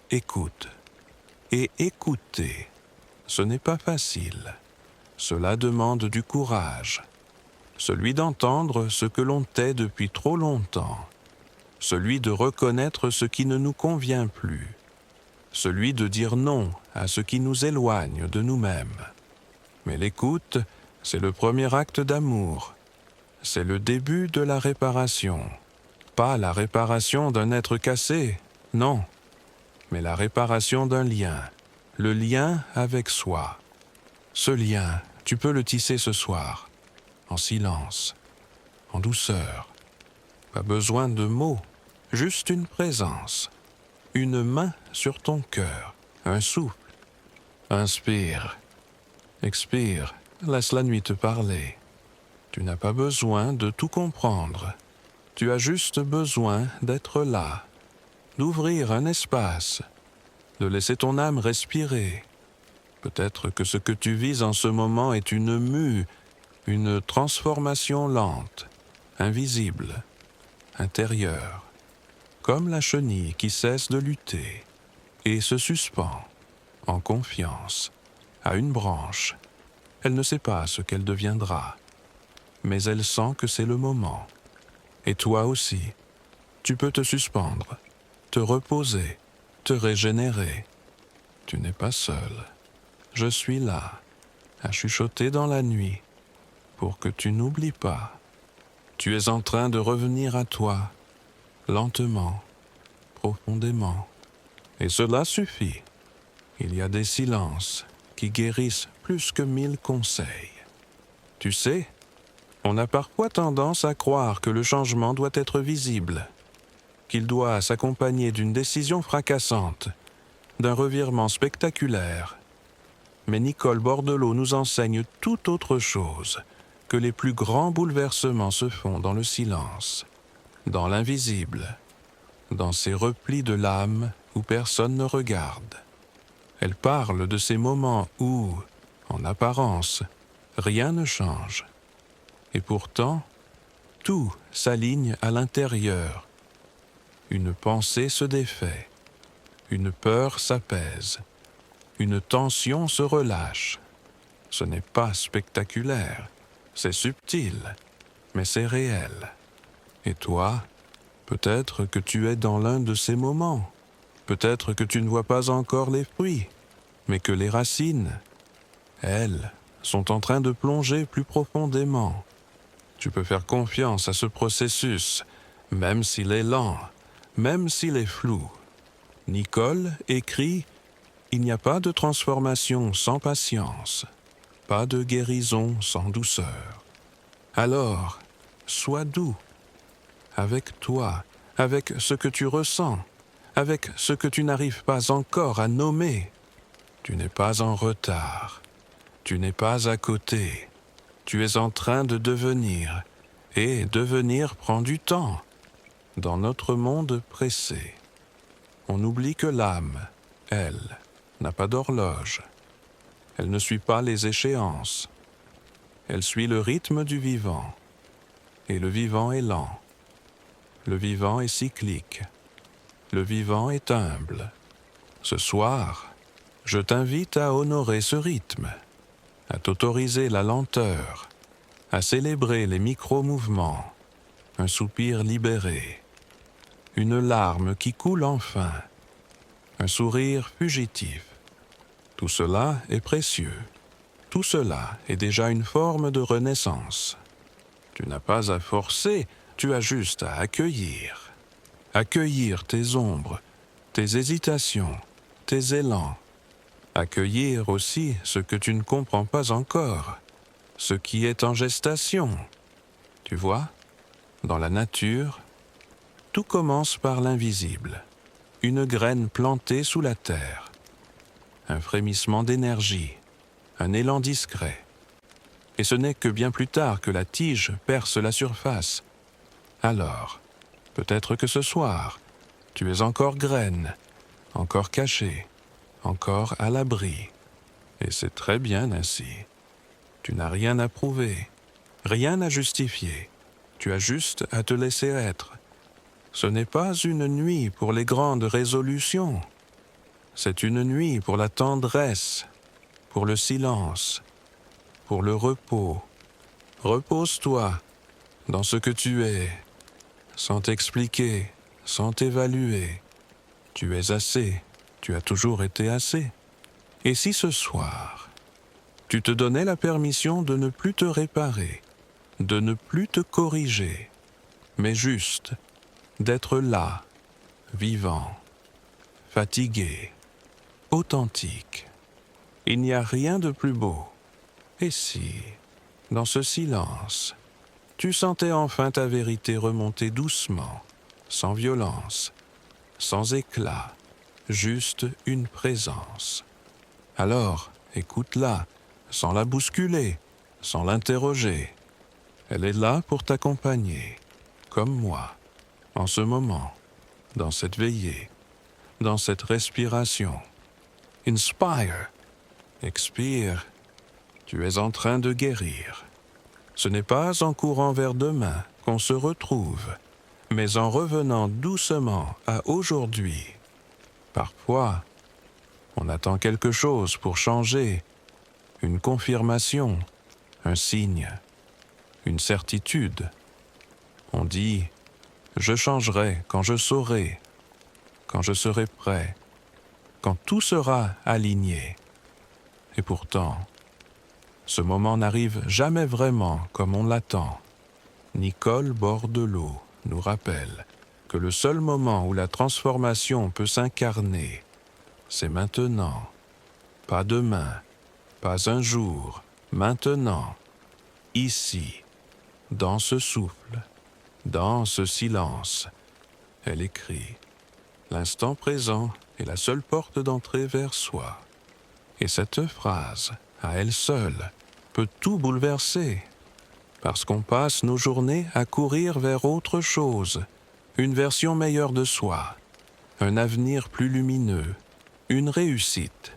écoute ». Et écouter, ce n'est pas facile. Cela demande du courage, celui d'entendre ce que l'on tait depuis trop longtemps, celui de reconnaître ce qui ne nous convient plus, celui de dire non à ce qui nous éloigne de nous-mêmes. Mais l'écoute, c'est le premier acte d'amour. C'est le début de la réparation. Pas la réparation d'un être cassé, non, mais la réparation d'un lien, le lien avec soi. Ce lien, tu peux le tisser ce soir, en silence, en douceur. Pas besoin de mots, juste une présence, une main sur ton cœur, un souffle. Inspire, expire, laisse la nuit te parler. Tu n'as pas besoin de tout comprendre. Tu as juste besoin d'être là, d'ouvrir un espace, de laisser ton âme respirer. Peut-être que ce que tu vis en ce moment est une mue, une transformation lente, invisible, intérieure, comme la chenille qui cesse de lutter et se suspend, en confiance, à une branche. Elle ne sait pas ce qu'elle deviendra, mais elle sent que c'est le moment. Et toi aussi, tu peux te suspendre, te reposer, te régénérer. Tu n'es pas seul. Je suis là, à chuchoter dans la nuit, pour que tu n'oublies pas. Tu es en train de revenir à toi, lentement, profondément. Et cela suffit. Il y a des silences qui guérissent plus que 1000 conseils. Tu sais, on a parfois tendance à croire que le changement doit être visible, qu'il doit s'accompagner d'une décision fracassante, d'un revirement spectaculaire. Mais Nicole Bordelot nous enseigne tout autre chose, que les plus grands bouleversements se font dans le silence, dans l'invisible, dans ces replis de l'âme où personne ne regarde. Elle parle de ces moments où, en apparence, rien ne change. Et pourtant, tout s'aligne à l'intérieur. Une pensée se défait, une peur s'apaise, une tension se relâche. Ce n'est pas spectaculaire, c'est subtil, mais c'est réel. Et toi, peut-être que tu es dans l'un de ces moments. Peut-être que tu ne vois pas encore les fruits, mais que les racines, elles, sont en train de plonger plus profondément. Tu peux faire confiance à ce processus, même s'il est lent, même s'il est flou. Nicole écrit « Il n'y a pas de transformation sans patience, pas de guérison sans douceur. » Alors, sois doux avec toi, avec ce que tu ressens, avec ce que tu n'arrives pas encore à nommer. Tu n'es pas en retard, tu n'es pas à côté, tu es en train de devenir, et devenir prend du temps. Dans notre monde pressé, on oublie que l'âme, elle, n'a pas d'horloge. Elle ne suit pas les échéances. Elle suit le rythme du vivant. Et le vivant est lent. Le vivant est cyclique. Le vivant est humble. Ce soir, je t'invite à honorer ce rythme, à t'autoriser la lenteur, à célébrer les micro-mouvements, un soupir libéré, une larme qui coule enfin, un sourire fugitif. Tout cela est précieux. Tout cela est déjà une forme de renaissance. Tu n'as pas à forcer, tu as juste à accueillir. Accueillir tes ombres, tes hésitations, tes élans. Accueillir aussi ce que tu ne comprends pas encore, ce qui est en gestation. Tu vois, dans la nature, tout commence par l'invisible, une graine plantée sous la terre, un frémissement d'énergie, un élan discret. Et ce n'est que bien plus tard que la tige perce la surface. Alors, peut-être que ce soir, tu es encore graine, encore cachée, encore à l'abri. Et c'est très bien ainsi. Tu n'as rien à prouver, rien à justifier. Tu as juste à te laisser être. Ce n'est pas une nuit pour les grandes résolutions. C'est une nuit pour la tendresse, pour le silence, pour le repos. Repose-toi dans ce que tu es, sans t'expliquer, sans t'évaluer. Tu es assez, tu as toujours été assez. Et si ce soir, tu te donnais la permission de ne plus te réparer, de ne plus te corriger, mais juste d'être là, vivant, fatigué, authentique. Il n'y a rien de plus beau. Et si, dans ce silence, tu sentais enfin ta vérité remonter doucement, sans violence, sans éclat, juste une présence. Alors, écoute-la, sans la bousculer, sans l'interroger. Elle est là pour t'accompagner, comme moi, en ce moment, dans cette veillée, dans cette respiration. Inspire, expire, tu es en train de guérir. Ce n'est pas en courant vers demain qu'on se retrouve, mais en revenant doucement à aujourd'hui. Parfois, on attend quelque chose pour changer, une confirmation, un signe, une certitude. On dit « je changerai quand je saurai, quand je serai prêt, quand tout sera aligné ». Et pourtant, ce moment n'arrive jamais vraiment comme on l'attend. Nicole Bordelot nous rappelle que le seul moment où la transformation peut s'incarner, c'est maintenant, pas demain, pas un jour, maintenant, ici, dans ce souffle, dans ce silence. Elle écrit « L'instant présent est la seule porte d'entrée vers soi. » Et cette phrase, à elle seule, peut tout bouleverser. parce qu'on passe nos journées à courir vers autre chose, une version meilleure de soi, un avenir plus lumineux, une réussite,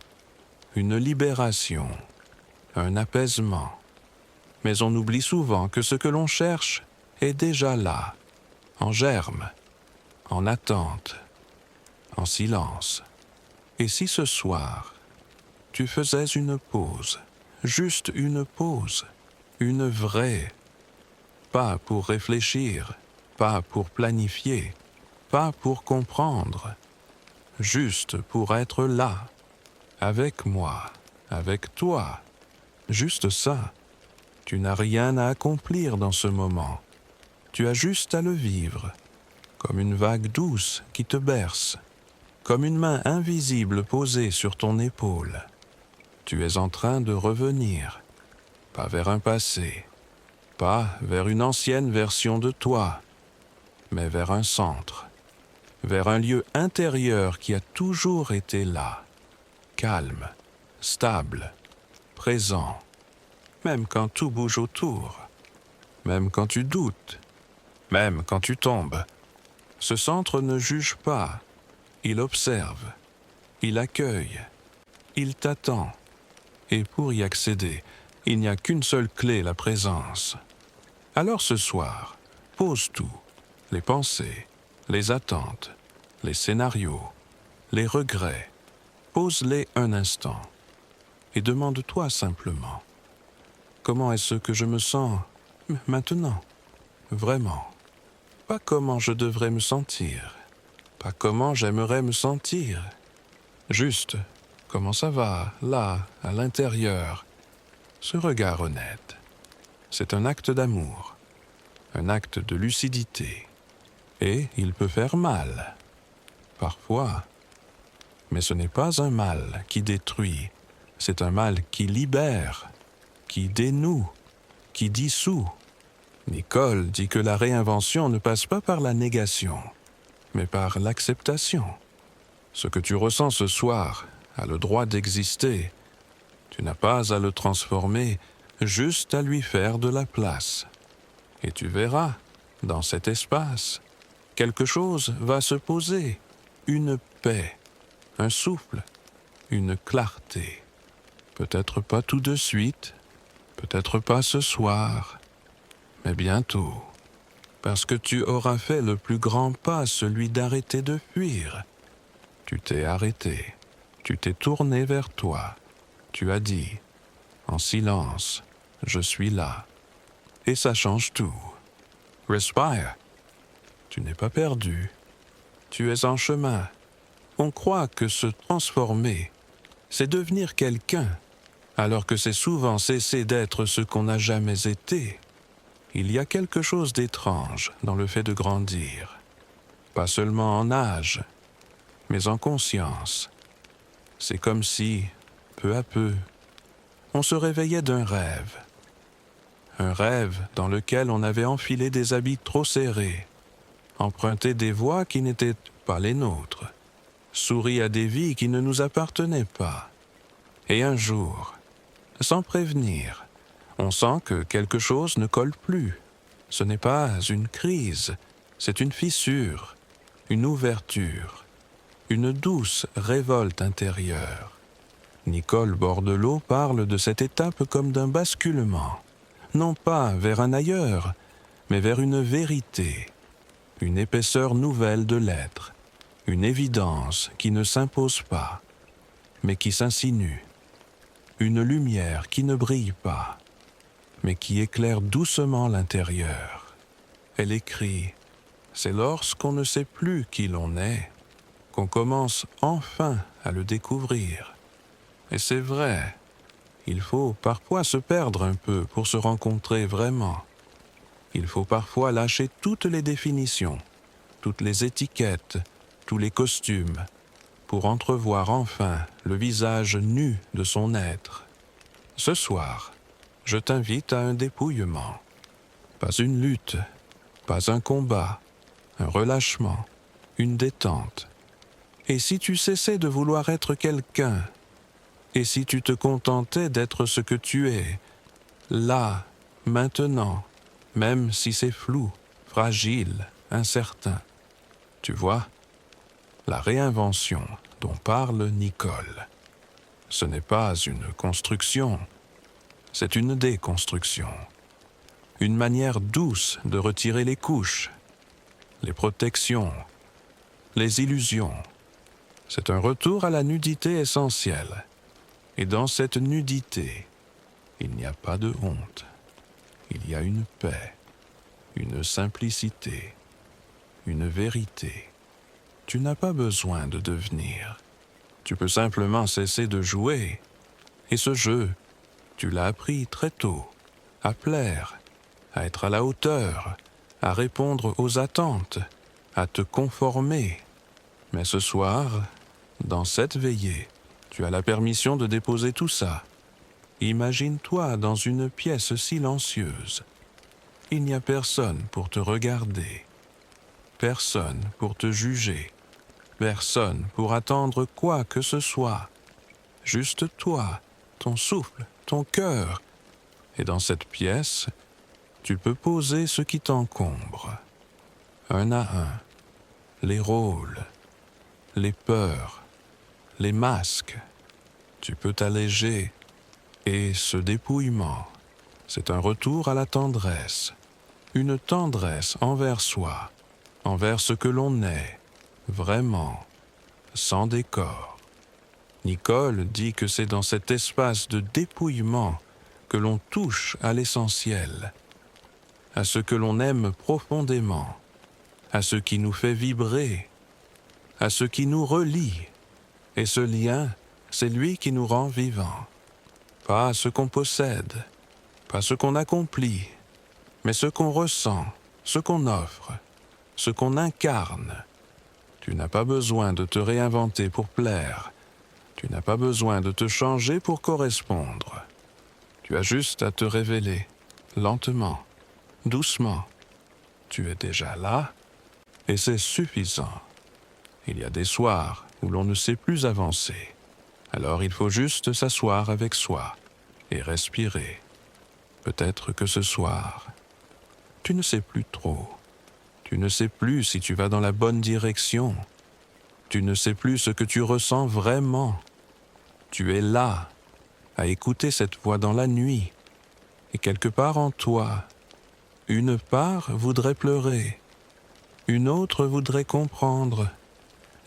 une libération, un apaisement. Mais on oublie souvent que ce que l'on cherche est déjà là, en germe, en attente, en silence. Et si ce soir, tu faisais une pause, juste une pause, une vraie, pas pour réfléchir, pas pour planifier, pas pour comprendre, juste pour être là, avec moi, avec toi, juste ça. Tu n'as rien à accomplir dans ce moment. Tu as juste à le vivre, comme une vague douce qui te berce, comme une main invisible posée sur ton épaule. Tu es en train de revenir, pas vers un passé, pas vers une ancienne version de toi, mais vers un centre, vers un lieu intérieur qui a toujours été là, calme, stable, présent, même quand tout bouge autour, même quand tu doutes, même quand tu tombes. Ce centre ne juge pas, il observe, il accueille, il t'attend. Et pour y accéder, il n'y a qu'une seule clé, la présence. Alors ce soir, pose tout, les pensées, les attentes, les scénarios, les regrets. Pose-les un instant et demande-toi simplement, comment est-ce que je me sens maintenant, vraiment? Pas comment je devrais me sentir, pas comment j'aimerais me sentir, juste comment ça va, là, à l'intérieur. Ce regard honnête, c'est un acte d'amour, un acte de lucidité, et il peut faire mal, parfois. Mais ce n'est pas un mal qui détruit, c'est un mal qui libère, qui dénoue, qui dissout. Nicole dit que la réinvention ne passe pas par la négation, mais par l'acceptation. Ce que tu ressens ce soir a le droit d'exister. Tu n'as pas à le transformer, juste à lui faire de la place. Et tu verras, dans cet espace, quelque chose va se poser, une paix, un souffle, une clarté. Peut-être pas tout de suite, peut-être pas ce soir, mais bientôt. Parce que tu auras fait le plus grand pas, celui d'arrêter de fuir. Tu t'es arrêté, tu t'es tourné vers toi. Tu as dit, en silence, je suis là. Et ça change tout. Respire. Tu n'es pas perdu. Tu es en chemin. On croit que se transformer, c'est devenir quelqu'un, alors que c'est souvent cesser d'être ce qu'on n'a jamais été. Il y a quelque chose d'étrange dans le fait de grandir. Pas seulement en âge, mais en conscience. C'est comme si, peu à peu, on se réveillait d'un rêve. Un rêve dans lequel on avait enfilé des habits trop serrés, emprunté des voies qui n'étaient pas les nôtres, souri à des vies qui ne nous appartenaient pas. Et un jour, sans prévenir, on sent que quelque chose ne colle plus. Ce n'est pas une crise, c'est une fissure, une ouverture, une douce révolte intérieure. Nicole Bordelot parle de cette étape comme d'un basculement, non pas vers un ailleurs, mais vers une vérité, une épaisseur nouvelle de l'être, une évidence qui ne s'impose pas, mais qui s'insinue, une lumière qui ne brille pas, mais qui éclaire doucement l'intérieur. Elle écrit « C'est lorsqu'on ne sait plus qui l'on est qu'on commence enfin à le découvrir. » Et c'est vrai, il faut parfois se perdre un peu pour se rencontrer vraiment. Il faut parfois lâcher toutes les définitions, toutes les étiquettes, tous les costumes, pour entrevoir enfin le visage nu de son être. Ce soir, je t'invite à un dépouillement. Pas une lutte, pas un combat, un relâchement, une détente. Et si tu cessais de vouloir être quelqu'un, et si tu te contentais d'être ce que tu es, là, maintenant, même si c'est flou, fragile, incertain. Tu vois, la réinvention dont parle Nicole, ce n'est pas une construction, c'est une déconstruction. Une manière douce de retirer les couches, les protections, les illusions. C'est un retour à la nudité essentielle. Et dans cette nudité, il n'y a pas de honte. Il y a une paix, une simplicité, une vérité. Tu n'as pas besoin de devenir. Tu peux simplement cesser de jouer. Et ce jeu, tu l'as appris très tôt, à plaire, à être à la hauteur, à répondre aux attentes, à te conformer. Mais ce soir, dans cette veillée, tu as la permission de déposer tout ça. Imagine-toi dans une pièce silencieuse. Il n'y a personne pour te regarder, personne pour te juger, personne pour attendre quoi que ce soit. Juste toi, ton souffle, ton cœur. Et dans cette pièce, tu peux poser ce qui t'encombre, un à un, les rôles, les peurs, les masques. Tu peux t'alléger, et ce dépouillement, c'est un retour à la tendresse, une tendresse envers soi, envers ce que l'on est, vraiment, sans décor. Nicole dit que c'est dans cet espace de dépouillement que l'on touche à l'essentiel, à ce que l'on aime profondément, à ce qui nous fait vibrer, à ce qui nous relie. Et ce lien, c'est lui qui nous rend vivants. Pas ce qu'on possède, pas ce qu'on accomplit, mais ce qu'on ressent, ce qu'on offre, ce qu'on incarne. Tu n'as pas besoin de te réinventer pour plaire. Tu n'as pas besoin de te changer pour correspondre. Tu as juste à te révéler, lentement, doucement. Tu es déjà là, et c'est suffisant. Il y a des soirs où l'on ne sait plus avancer. Alors il faut juste s'asseoir avec soi et respirer. Peut-être que ce soir, tu ne sais plus trop. Tu ne sais plus si tu vas dans la bonne direction. Tu ne sais plus ce que tu ressens vraiment. Tu es là, à écouter cette voix dans la nuit. Et quelque part en toi, une part voudrait pleurer, une autre voudrait comprendre,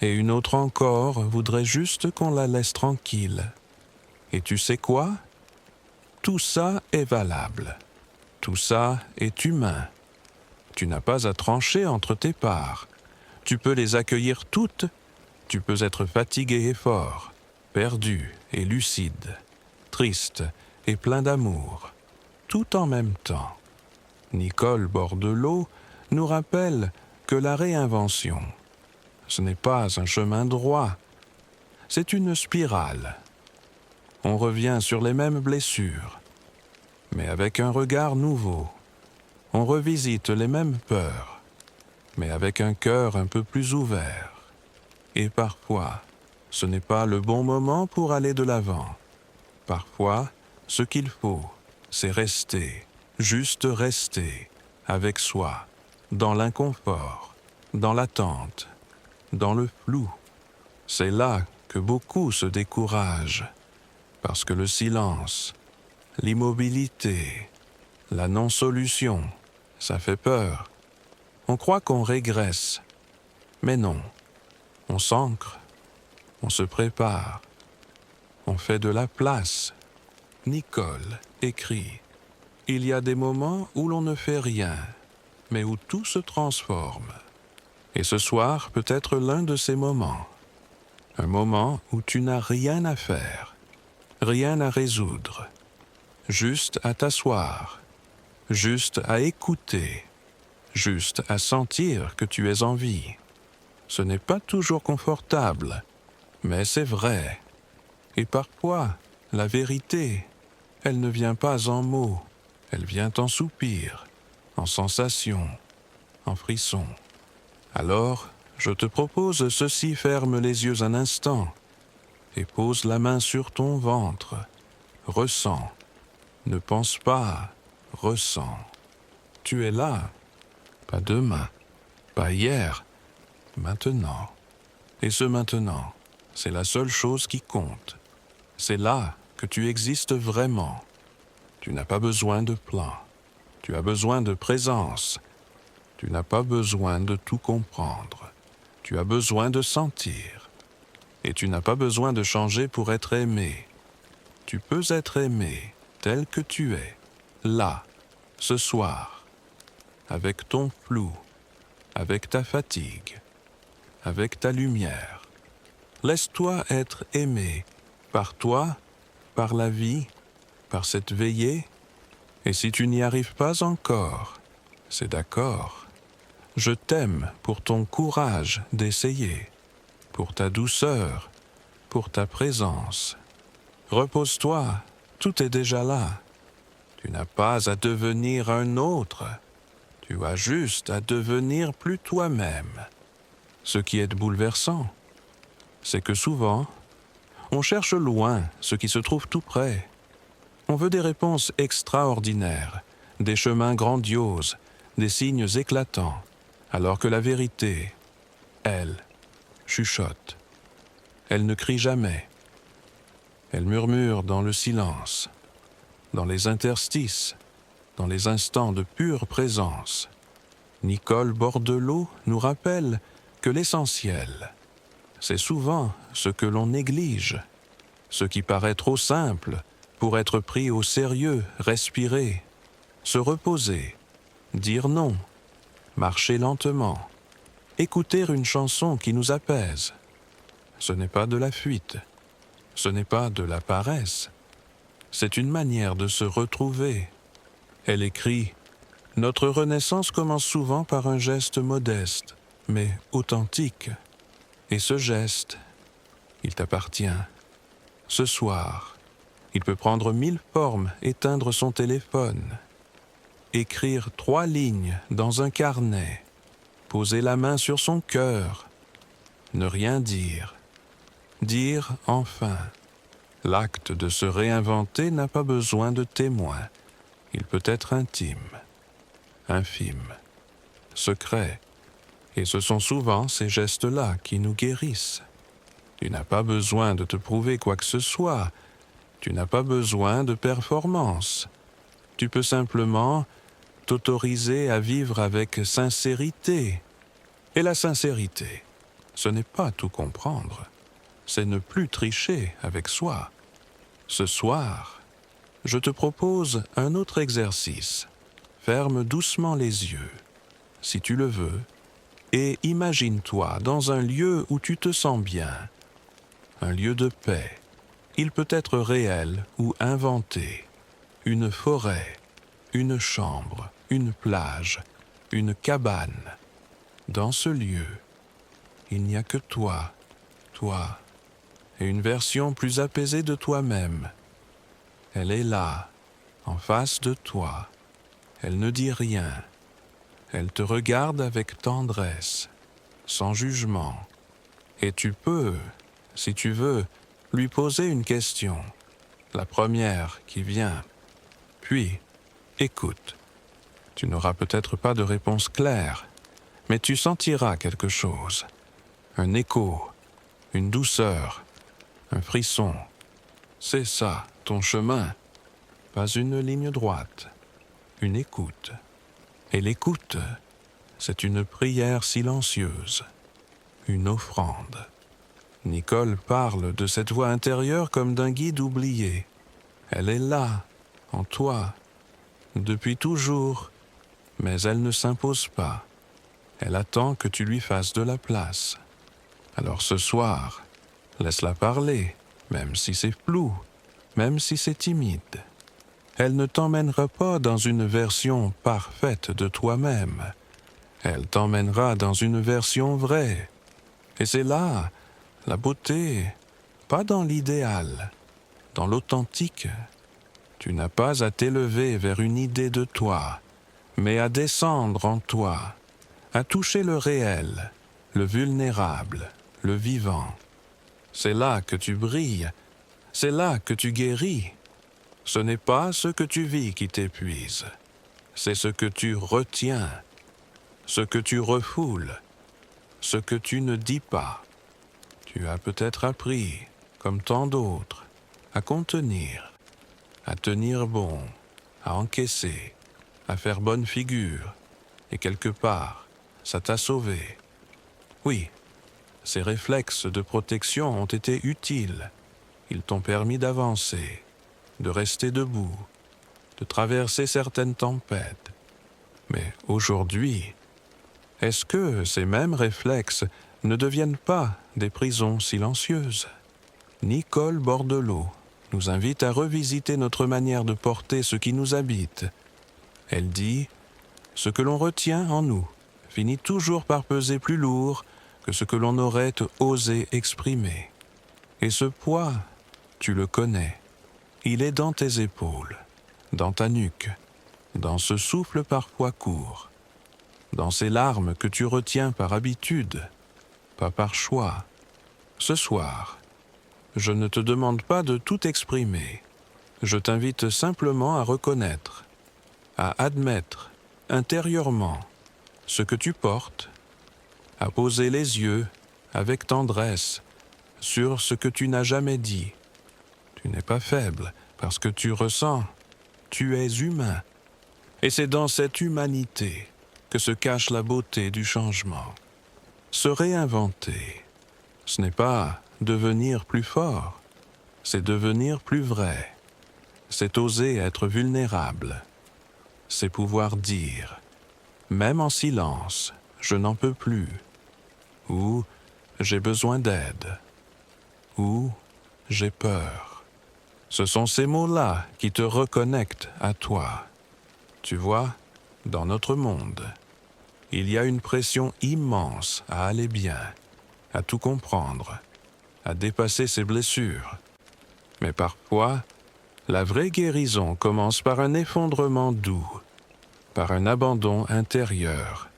et une autre encore voudrait juste qu'on la laisse tranquille. Et tu sais quoi? Tout ça est valable. Tout ça est humain. Tu n'as pas à trancher entre tes parts. Tu peux les accueillir toutes. Tu peux être fatigué et fort, perdu et lucide, triste et plein d'amour, tout en même temps. Nicole Bordelot nous rappelle que la réinvention, ce n'est pas un chemin droit, c'est une spirale. On revient sur les mêmes blessures, mais avec un regard nouveau. On revisite les mêmes peurs, mais avec un cœur un peu plus ouvert. Et parfois, ce n'est pas le bon moment pour aller de l'avant. Parfois, ce qu'il faut, c'est rester, juste rester, avec soi, dans l'inconfort, dans l'attente, dans le flou. C'est là que beaucoup se découragent, parce que le silence, l'immobilité, la non-solution, ça fait peur. On croit qu'on régresse, mais non. On s'ancre, on se prépare, on fait de la place. Nicole écrit « Il y a des moments où l'on ne fait rien, mais où tout se transforme. Et ce soir peut être l'un de ces moments. Un moment où tu n'as rien à faire, rien à résoudre, juste à t'asseoir, juste à écouter, juste à sentir que tu es en vie. Ce n'est pas toujours confortable, mais c'est vrai. Et parfois, la vérité, elle ne vient pas en mots, elle vient en soupirs, en sensations, en frissons. Alors, je te propose ceci, ferme les yeux un instant et pose la main sur ton ventre. Ressens, ne pense pas, ressens. Tu es là, pas demain, pas hier, maintenant. Et ce maintenant, c'est la seule chose qui compte. C'est là que tu existes vraiment. Tu n'as pas besoin de plan. Tu as besoin de présence. Tu n'as pas besoin de tout comprendre. Tu as besoin de sentir. Et tu n'as pas besoin de changer pour être aimé. Tu peux être aimé tel que tu es, là, ce soir, avec ton flou, avec ta fatigue, avec ta lumière. Laisse-toi être aimé par toi, par la vie, par cette veillée. Et si tu n'y arrives pas encore, c'est d'accord. Je t'aime pour ton courage d'essayer, pour ta douceur, pour ta présence. Repose-toi, tout est déjà là. Tu n'as pas à devenir un autre. Tu as juste à devenir plus toi-même. Ce qui est bouleversant, c'est que souvent, on cherche loin ce qui se trouve tout près. On veut des réponses extraordinaires, des chemins grandioses, des signes éclatants, alors que la vérité, elle, chuchote. Elle ne crie jamais. Elle murmure dans le silence, dans les interstices, dans les instants de pure présence. Nicole Bordelot nous rappelle que l'essentiel, c'est souvent ce que l'on néglige, ce qui paraît trop simple pour être pris au sérieux, respirer, se reposer, dire non, marcher lentement, écouter une chanson qui nous apaise. Ce n'est pas de la fuite, ce n'est pas de la paresse, c'est une manière de se retrouver. Elle écrit « Notre renaissance commence souvent par un geste modeste, mais authentique. Et ce geste, il t'appartient. Ce soir, il peut prendre 1000 formes, éteindre son téléphone, écrire 3 lignes dans un carnet, poser la main sur son cœur, ne rien dire, dire enfin. L'acte de se réinventer n'a pas besoin de témoins. Il peut être intime, infime, secret. Et ce sont souvent ces gestes-là qui nous guérissent. Tu n'as pas besoin de te prouver quoi que ce soit. Tu n'as pas besoin de performance. Tu peux simplement t'autoriser à vivre avec sincérité. Et la sincérité, ce n'est pas tout comprendre. C'est ne plus tricher avec soi. Ce soir, je te propose un autre exercice. Ferme doucement les yeux, si tu le veux, et imagine-toi dans un lieu où tu te sens bien, un lieu de paix. Il peut être réel ou inventé, une forêt, une chambre, une plage, une cabane. Dans ce lieu, il n'y a que toi, et une version plus apaisée de toi-même. Elle est là, en face de toi. Elle ne dit rien. Elle te regarde avec tendresse, sans jugement. Et tu peux, si tu veux, lui poser une question, la première qui vient. Puis, écoute. Tu n'auras peut-être pas de réponse claire, mais tu sentiras quelque chose. Un écho, une douceur, un frisson. C'est ça, ton chemin. Pas une ligne droite, une écoute. Et l'écoute, c'est une prière silencieuse, une offrande. Nicole parle de cette voix intérieure comme d'un guide oublié. Elle est là, en toi, depuis toujours, mais elle ne s'impose pas. Elle attend que tu lui fasses de la place. Alors ce soir, laisse-la parler, même si c'est flou, même si c'est timide. Elle ne t'emmènera pas dans une version parfaite de toi-même. Elle t'emmènera dans une version vraie. Et c'est là la beauté, pas dans l'idéal, dans l'authentique. Tu n'as pas à t'élever vers une idée de toi, mais à descendre en toi, à toucher le réel, le vulnérable, le vivant. C'est là que tu brilles, c'est là que tu guéris. Ce n'est pas ce que tu vis qui t'épuise, c'est ce que tu retiens, ce que tu refoules, ce que tu ne dis pas. Tu as peut-être appris, comme tant d'autres, à contenir, à tenir bon, à encaisser, à faire bonne figure, et quelque part, ça t'a sauvé. Oui, ces réflexes de protection ont été utiles. Ils t'ont permis d'avancer, de rester debout, de traverser certaines tempêtes. Mais aujourd'hui, est-ce que ces mêmes réflexes ne deviennent pas des prisons silencieuses? Nicole Bordelot nous invite à revisiter notre manière de porter ce qui nous habite. Elle dit « Ce que l'on retient en nous finit toujours par peser plus lourd que ce que l'on aurait osé exprimer. Et ce poids, tu le connais. Il est dans tes épaules, dans ta nuque, dans ce souffle parfois court, dans ces larmes que tu retiens par habitude, pas par choix. Ce soir, je ne te demande pas de tout exprimer. Je t'invite simplement à reconnaître, à admettre intérieurement ce que tu portes, à poser les yeux avec tendresse sur ce que tu n'as jamais dit. Tu n'es pas faible parce que tu ressens, tu es humain. Et c'est dans cette humanité que se cache la beauté du changement. Se réinventer, ce n'est pas devenir plus fort, c'est devenir plus vrai. C'est oser être vulnérable. C'est pouvoir dire, même en silence, je n'en peux plus, ou j'ai besoin d'aide, ou j'ai peur. Ce sont ces mots-là qui te reconnectent à toi. Tu vois, dans notre monde, il y a une pression immense à aller bien, à tout comprendre, à dépasser ses blessures. Mais parfois, la vraie guérison commence par un effondrement doux, par un abandon intérieur,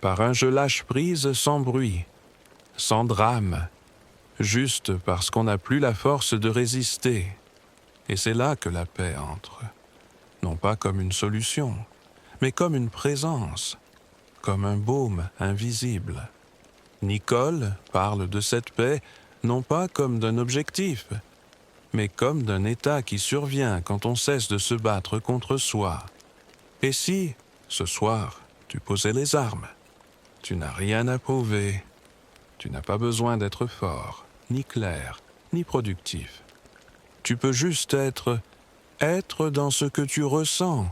par un je lâche prise sans bruit, sans drame, juste parce qu'on n'a plus la force de résister. Et c'est là que la paix entre, non pas comme une solution, mais comme une présence, comme un baume invisible. Nicole parle de cette paix non pas comme d'un objectif, mais comme d'un état qui survient quand on cesse de se battre contre soi. Et si, ce soir, tu posais les armes, tu n'as rien à prouver, tu n'as pas besoin d'être fort, ni clair, ni productif. Tu peux juste être dans ce que tu ressens,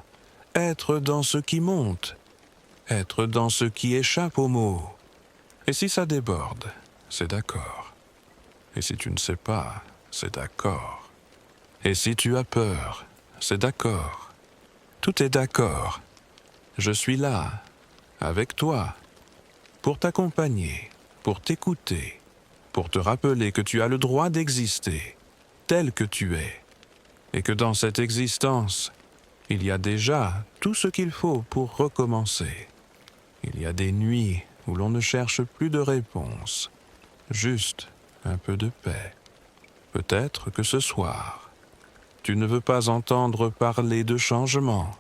être dans ce qui monte, être dans ce qui échappe aux mots. Et si ça déborde, c'est d'accord. Et si tu ne sais pas, c'est d'accord. Et si tu as peur, c'est d'accord. Tout est d'accord. Je suis là, avec toi, pour t'accompagner, pour t'écouter, pour te rappeler que tu as le droit d'exister, tel que tu es, et que dans cette existence, il y a déjà tout ce qu'il faut pour recommencer. Il y a des nuits où l'on ne cherche plus de réponse, juste un peu de paix. Peut-être que ce soir, tu ne veux pas entendre parler de changement.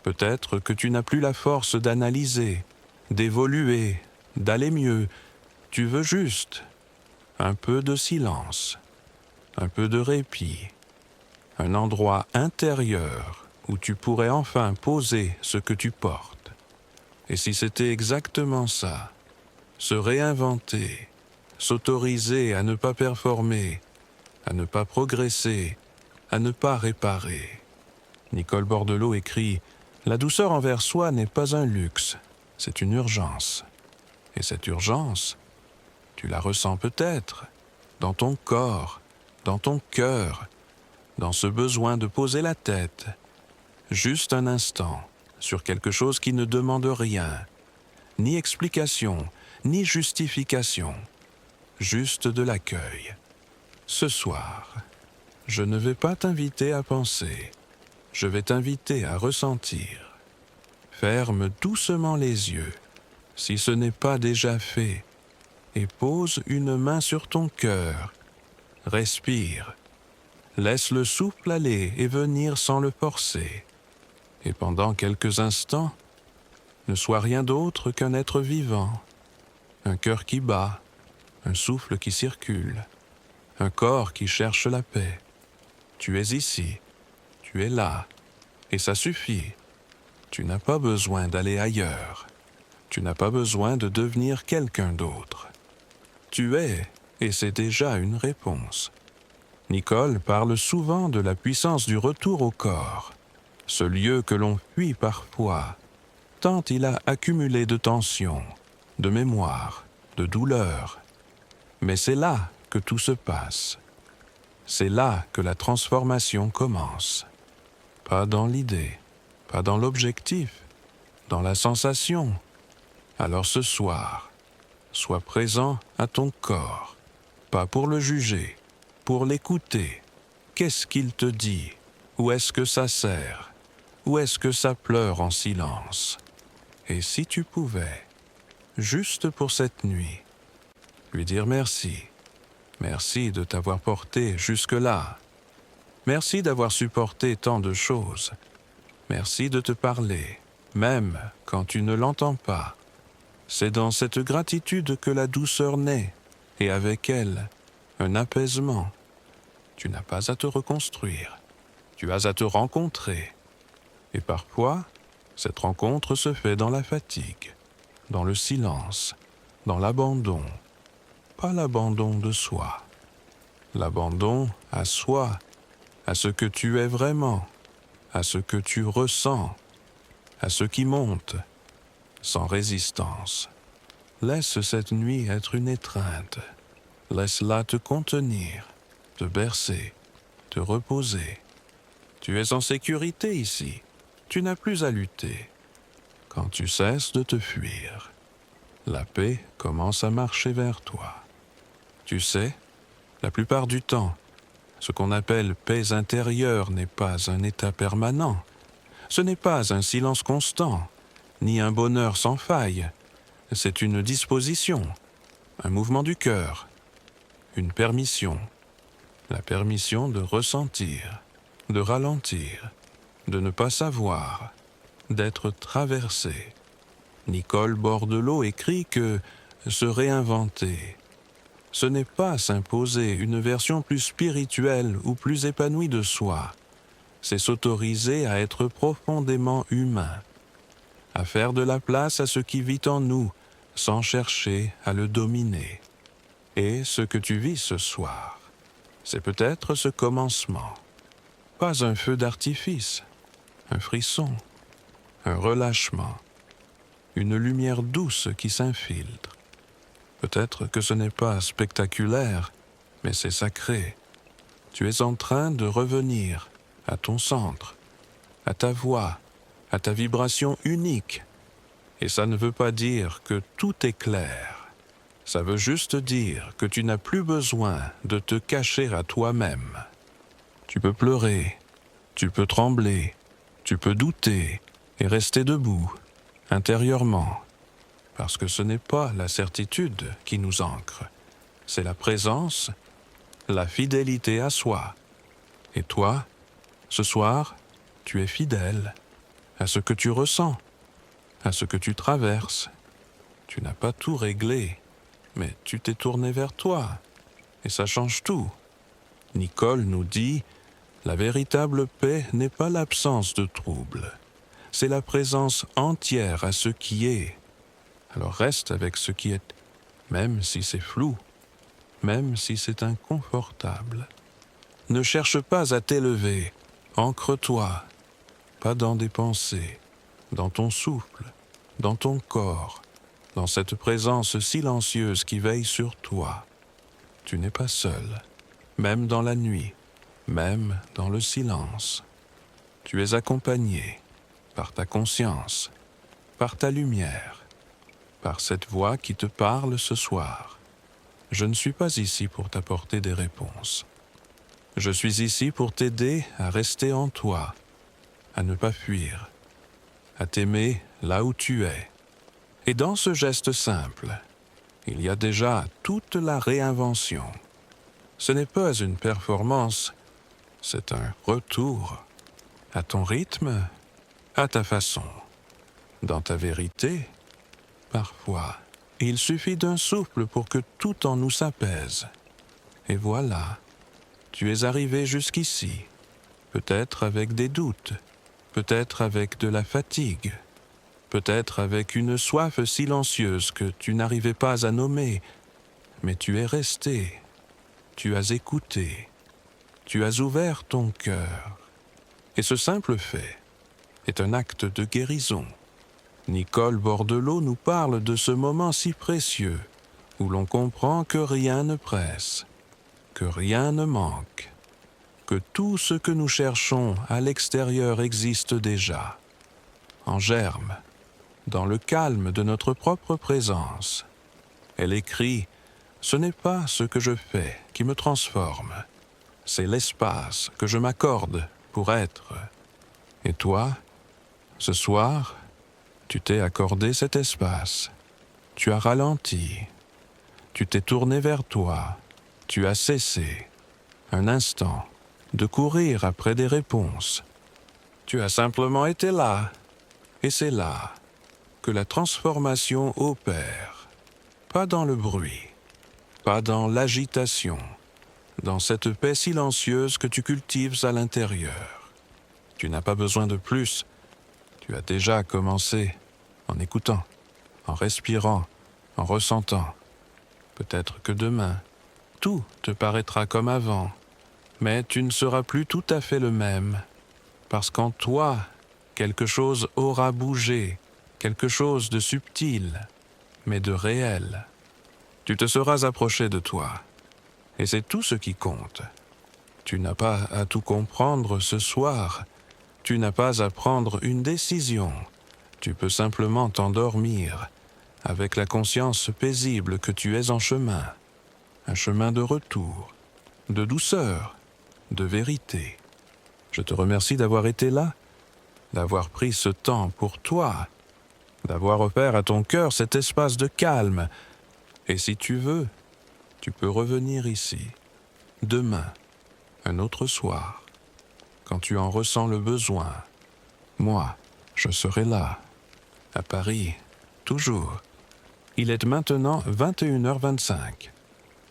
Peut-être que tu n'as plus la force d'analyser, d'évoluer, d'aller mieux. Tu veux juste un peu de silence, un peu de répit, un endroit intérieur où tu pourrais enfin poser ce que tu portes. Et si c'était exactement ça, se réinventer, s'autoriser à ne pas performer, à ne pas progresser, à ne pas réparer. Nicole Bordelot écrit « La douceur envers soi n'est pas un luxe, c'est une urgence. Et cette urgence, tu la ressens peut-être dans ton corps, dans ton cœur, dans ce besoin de poser la tête, juste un instant, sur quelque chose qui ne demande rien, ni explication, ni justification, juste de l'accueil. Ce soir, je ne vais pas t'inviter à penser, je vais t'inviter à ressentir. Ferme doucement les yeux, si ce n'est pas déjà fait, et pose une main sur ton cœur. Respire. Laisse le souffle aller et venir sans le forcer. et pendant quelques instants, ne sois rien d'autre qu'un être vivant, un cœur qui bat, un souffle qui circule, un corps qui cherche la paix. Tu es ici, tu es là, et ça suffit. Tu n'as pas besoin d'aller ailleurs. Tu n'as pas besoin de devenir quelqu'un d'autre. Tu es, et c'est déjà une réponse. Nicole parle souvent de la puissance du retour au corps, ce lieu que l'on fuit parfois, tant il a accumulé de tensions, de mémoire, de douleurs. Mais c'est là que tout se passe. C'est là que la transformation commence. Pas dans l'idée, pas dans l'objectif, dans la sensation. Alors ce soir, sois présent à ton corps, pas pour le juger, pour l'écouter. Qu'est-ce qu'il te dit? Où est-ce que ça sert? Où est-ce que ça pleure en silence? Et si tu pouvais, juste pour cette nuit, lui dire merci. Merci de t'avoir porté jusque-là. Merci d'avoir supporté tant de choses. Merci de te parler, même quand tu ne l'entends pas. C'est dans cette gratitude que la douceur naît, et avec elle, un apaisement. Tu n'as pas à te reconstruire, tu as à te rencontrer. Et parfois, cette rencontre se fait dans la fatigue, dans le silence, dans l'abandon. Pas l'abandon de soi, l'abandon à soi, à ce que tu es vraiment, à ce que tu ressens, à ce qui monte, sans résistance. Laisse cette nuit être une étreinte. Laisse-la te contenir, te bercer, te reposer. Tu es en sécurité ici. Tu n'as plus à lutter. Quand tu cesses de te fuir, la paix commence à marcher vers toi. Tu sais, la plupart du temps, ce qu'on appelle paix intérieure n'est pas un état permanent. Ce n'est pas un silence constant, ni un bonheur sans faille. C'est une disposition, un mouvement du cœur, une permission. La permission de ressentir, de ralentir, de ne pas savoir, d'être traversé. Nicole Bordelot écrit que se réinventer, ce n'est pas s'imposer une version plus spirituelle ou plus épanouie de soi, c'est s'autoriser à être profondément humain, à faire de la place à ce qui vit en nous, sans chercher à le dominer. Et ce que tu vis ce soir, c'est peut-être ce commencement. Pas un feu d'artifice, un frisson, un relâchement, une lumière douce qui s'infiltre. Peut-être que ce n'est pas spectaculaire, mais c'est sacré. Tu es en train de revenir à ton centre, à ta voix, à ta vibration unique. Et ça ne veut pas dire que tout est clair. Ça veut juste dire que tu n'as plus besoin de te cacher à toi-même. Tu peux pleurer, tu peux trembler, tu peux douter et rester debout, intérieurement. Parce que ce n'est pas la certitude qui nous ancre, c'est la présence, la fidélité à soi. Et toi, ce soir, tu es fidèle à ce que tu ressens, à ce que tu traverses. Tu n'as pas tout réglé, mais tu t'es tourné vers toi, et ça change tout. Nicole nous dit, la véritable paix n'est pas l'absence de trouble, c'est la présence entière à ce qui est. Alors reste avec ce qui est, même si c'est flou, même si c'est inconfortable. Ne cherche pas à t'élever, ancre-toi, pas dans des pensées, dans ton souffle, dans ton corps, dans cette présence silencieuse qui veille sur toi. Tu n'es pas seul, même dans la nuit, même dans le silence. Tu es accompagné par ta conscience, par ta lumière, par cette voix qui te parle ce soir. Je ne suis pas ici pour t'apporter des réponses. Je suis ici pour t'aider à rester en toi, à ne pas fuir, à t'aimer là où tu es. Et dans ce geste simple, il y a déjà toute la réinvention. Ce n'est pas une performance, c'est un retour à ton rythme, à ta façon. Dans ta vérité, parfois, il suffit d'un souffle pour que tout en nous s'apaise. Et voilà, tu es arrivé jusqu'ici, peut-être avec des doutes, peut-être avec de la fatigue, peut-être avec une soif silencieuse que tu n'arrivais pas à nommer, mais tu es resté, tu as écouté, tu as ouvert ton cœur. Et ce simple fait est un acte de guérison. Nicole Bordelot nous parle de ce moment si précieux où l'on comprend que rien ne presse, que rien ne manque, que tout ce que nous cherchons à l'extérieur existe déjà, en germe, dans le calme de notre propre présence. Elle écrit « Ce n'est pas ce que je fais qui me transforme, c'est l'espace que je m'accorde pour être. » Et toi, ce soir, tu t'es accordé cet espace. Tu as ralenti. Tu t'es tourné vers toi. Tu as cessé, un instant, de courir après des réponses. Tu as simplement été là. Et c'est là que la transformation opère. Pas dans le bruit, pas dans l'agitation, dans cette paix silencieuse que tu cultives à l'intérieur. Tu n'as pas besoin de plus. Tu as déjà commencé en écoutant, en respirant, en ressentant. Peut-être que demain, tout te paraîtra comme avant, mais tu ne seras plus tout à fait le même, parce qu'en toi, quelque chose aura bougé, quelque chose de subtil, mais de réel. Tu te seras approché de toi, et c'est tout ce qui compte. Tu n'as pas à tout comprendre ce soir, tu n'as pas à prendre une décision. Tu peux simplement t'endormir avec la conscience paisible que tu es en chemin, un chemin de retour, de douceur, de vérité. Je te remercie d'avoir été là, d'avoir pris ce temps pour toi, d'avoir offert à ton cœur cet espace de calme. Et si tu veux, tu peux revenir ici, demain, un autre soir, quand tu en ressens le besoin. Moi, je serai là, à Paris, toujours. Il est maintenant 21h25,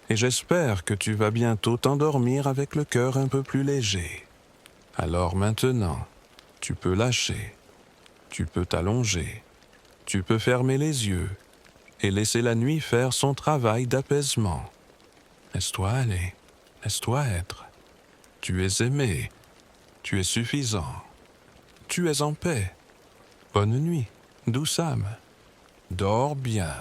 et j'espère que tu vas bientôt t'endormir avec le cœur un peu plus léger. Alors maintenant, tu peux lâcher, tu peux t'allonger, tu peux fermer les yeux et laisser la nuit faire son travail d'apaisement. Laisse-toi aller, laisse-toi être. Tu es aimé, tu es suffisant, tu es en paix. Bonne nuit, douce âme. Dors bien.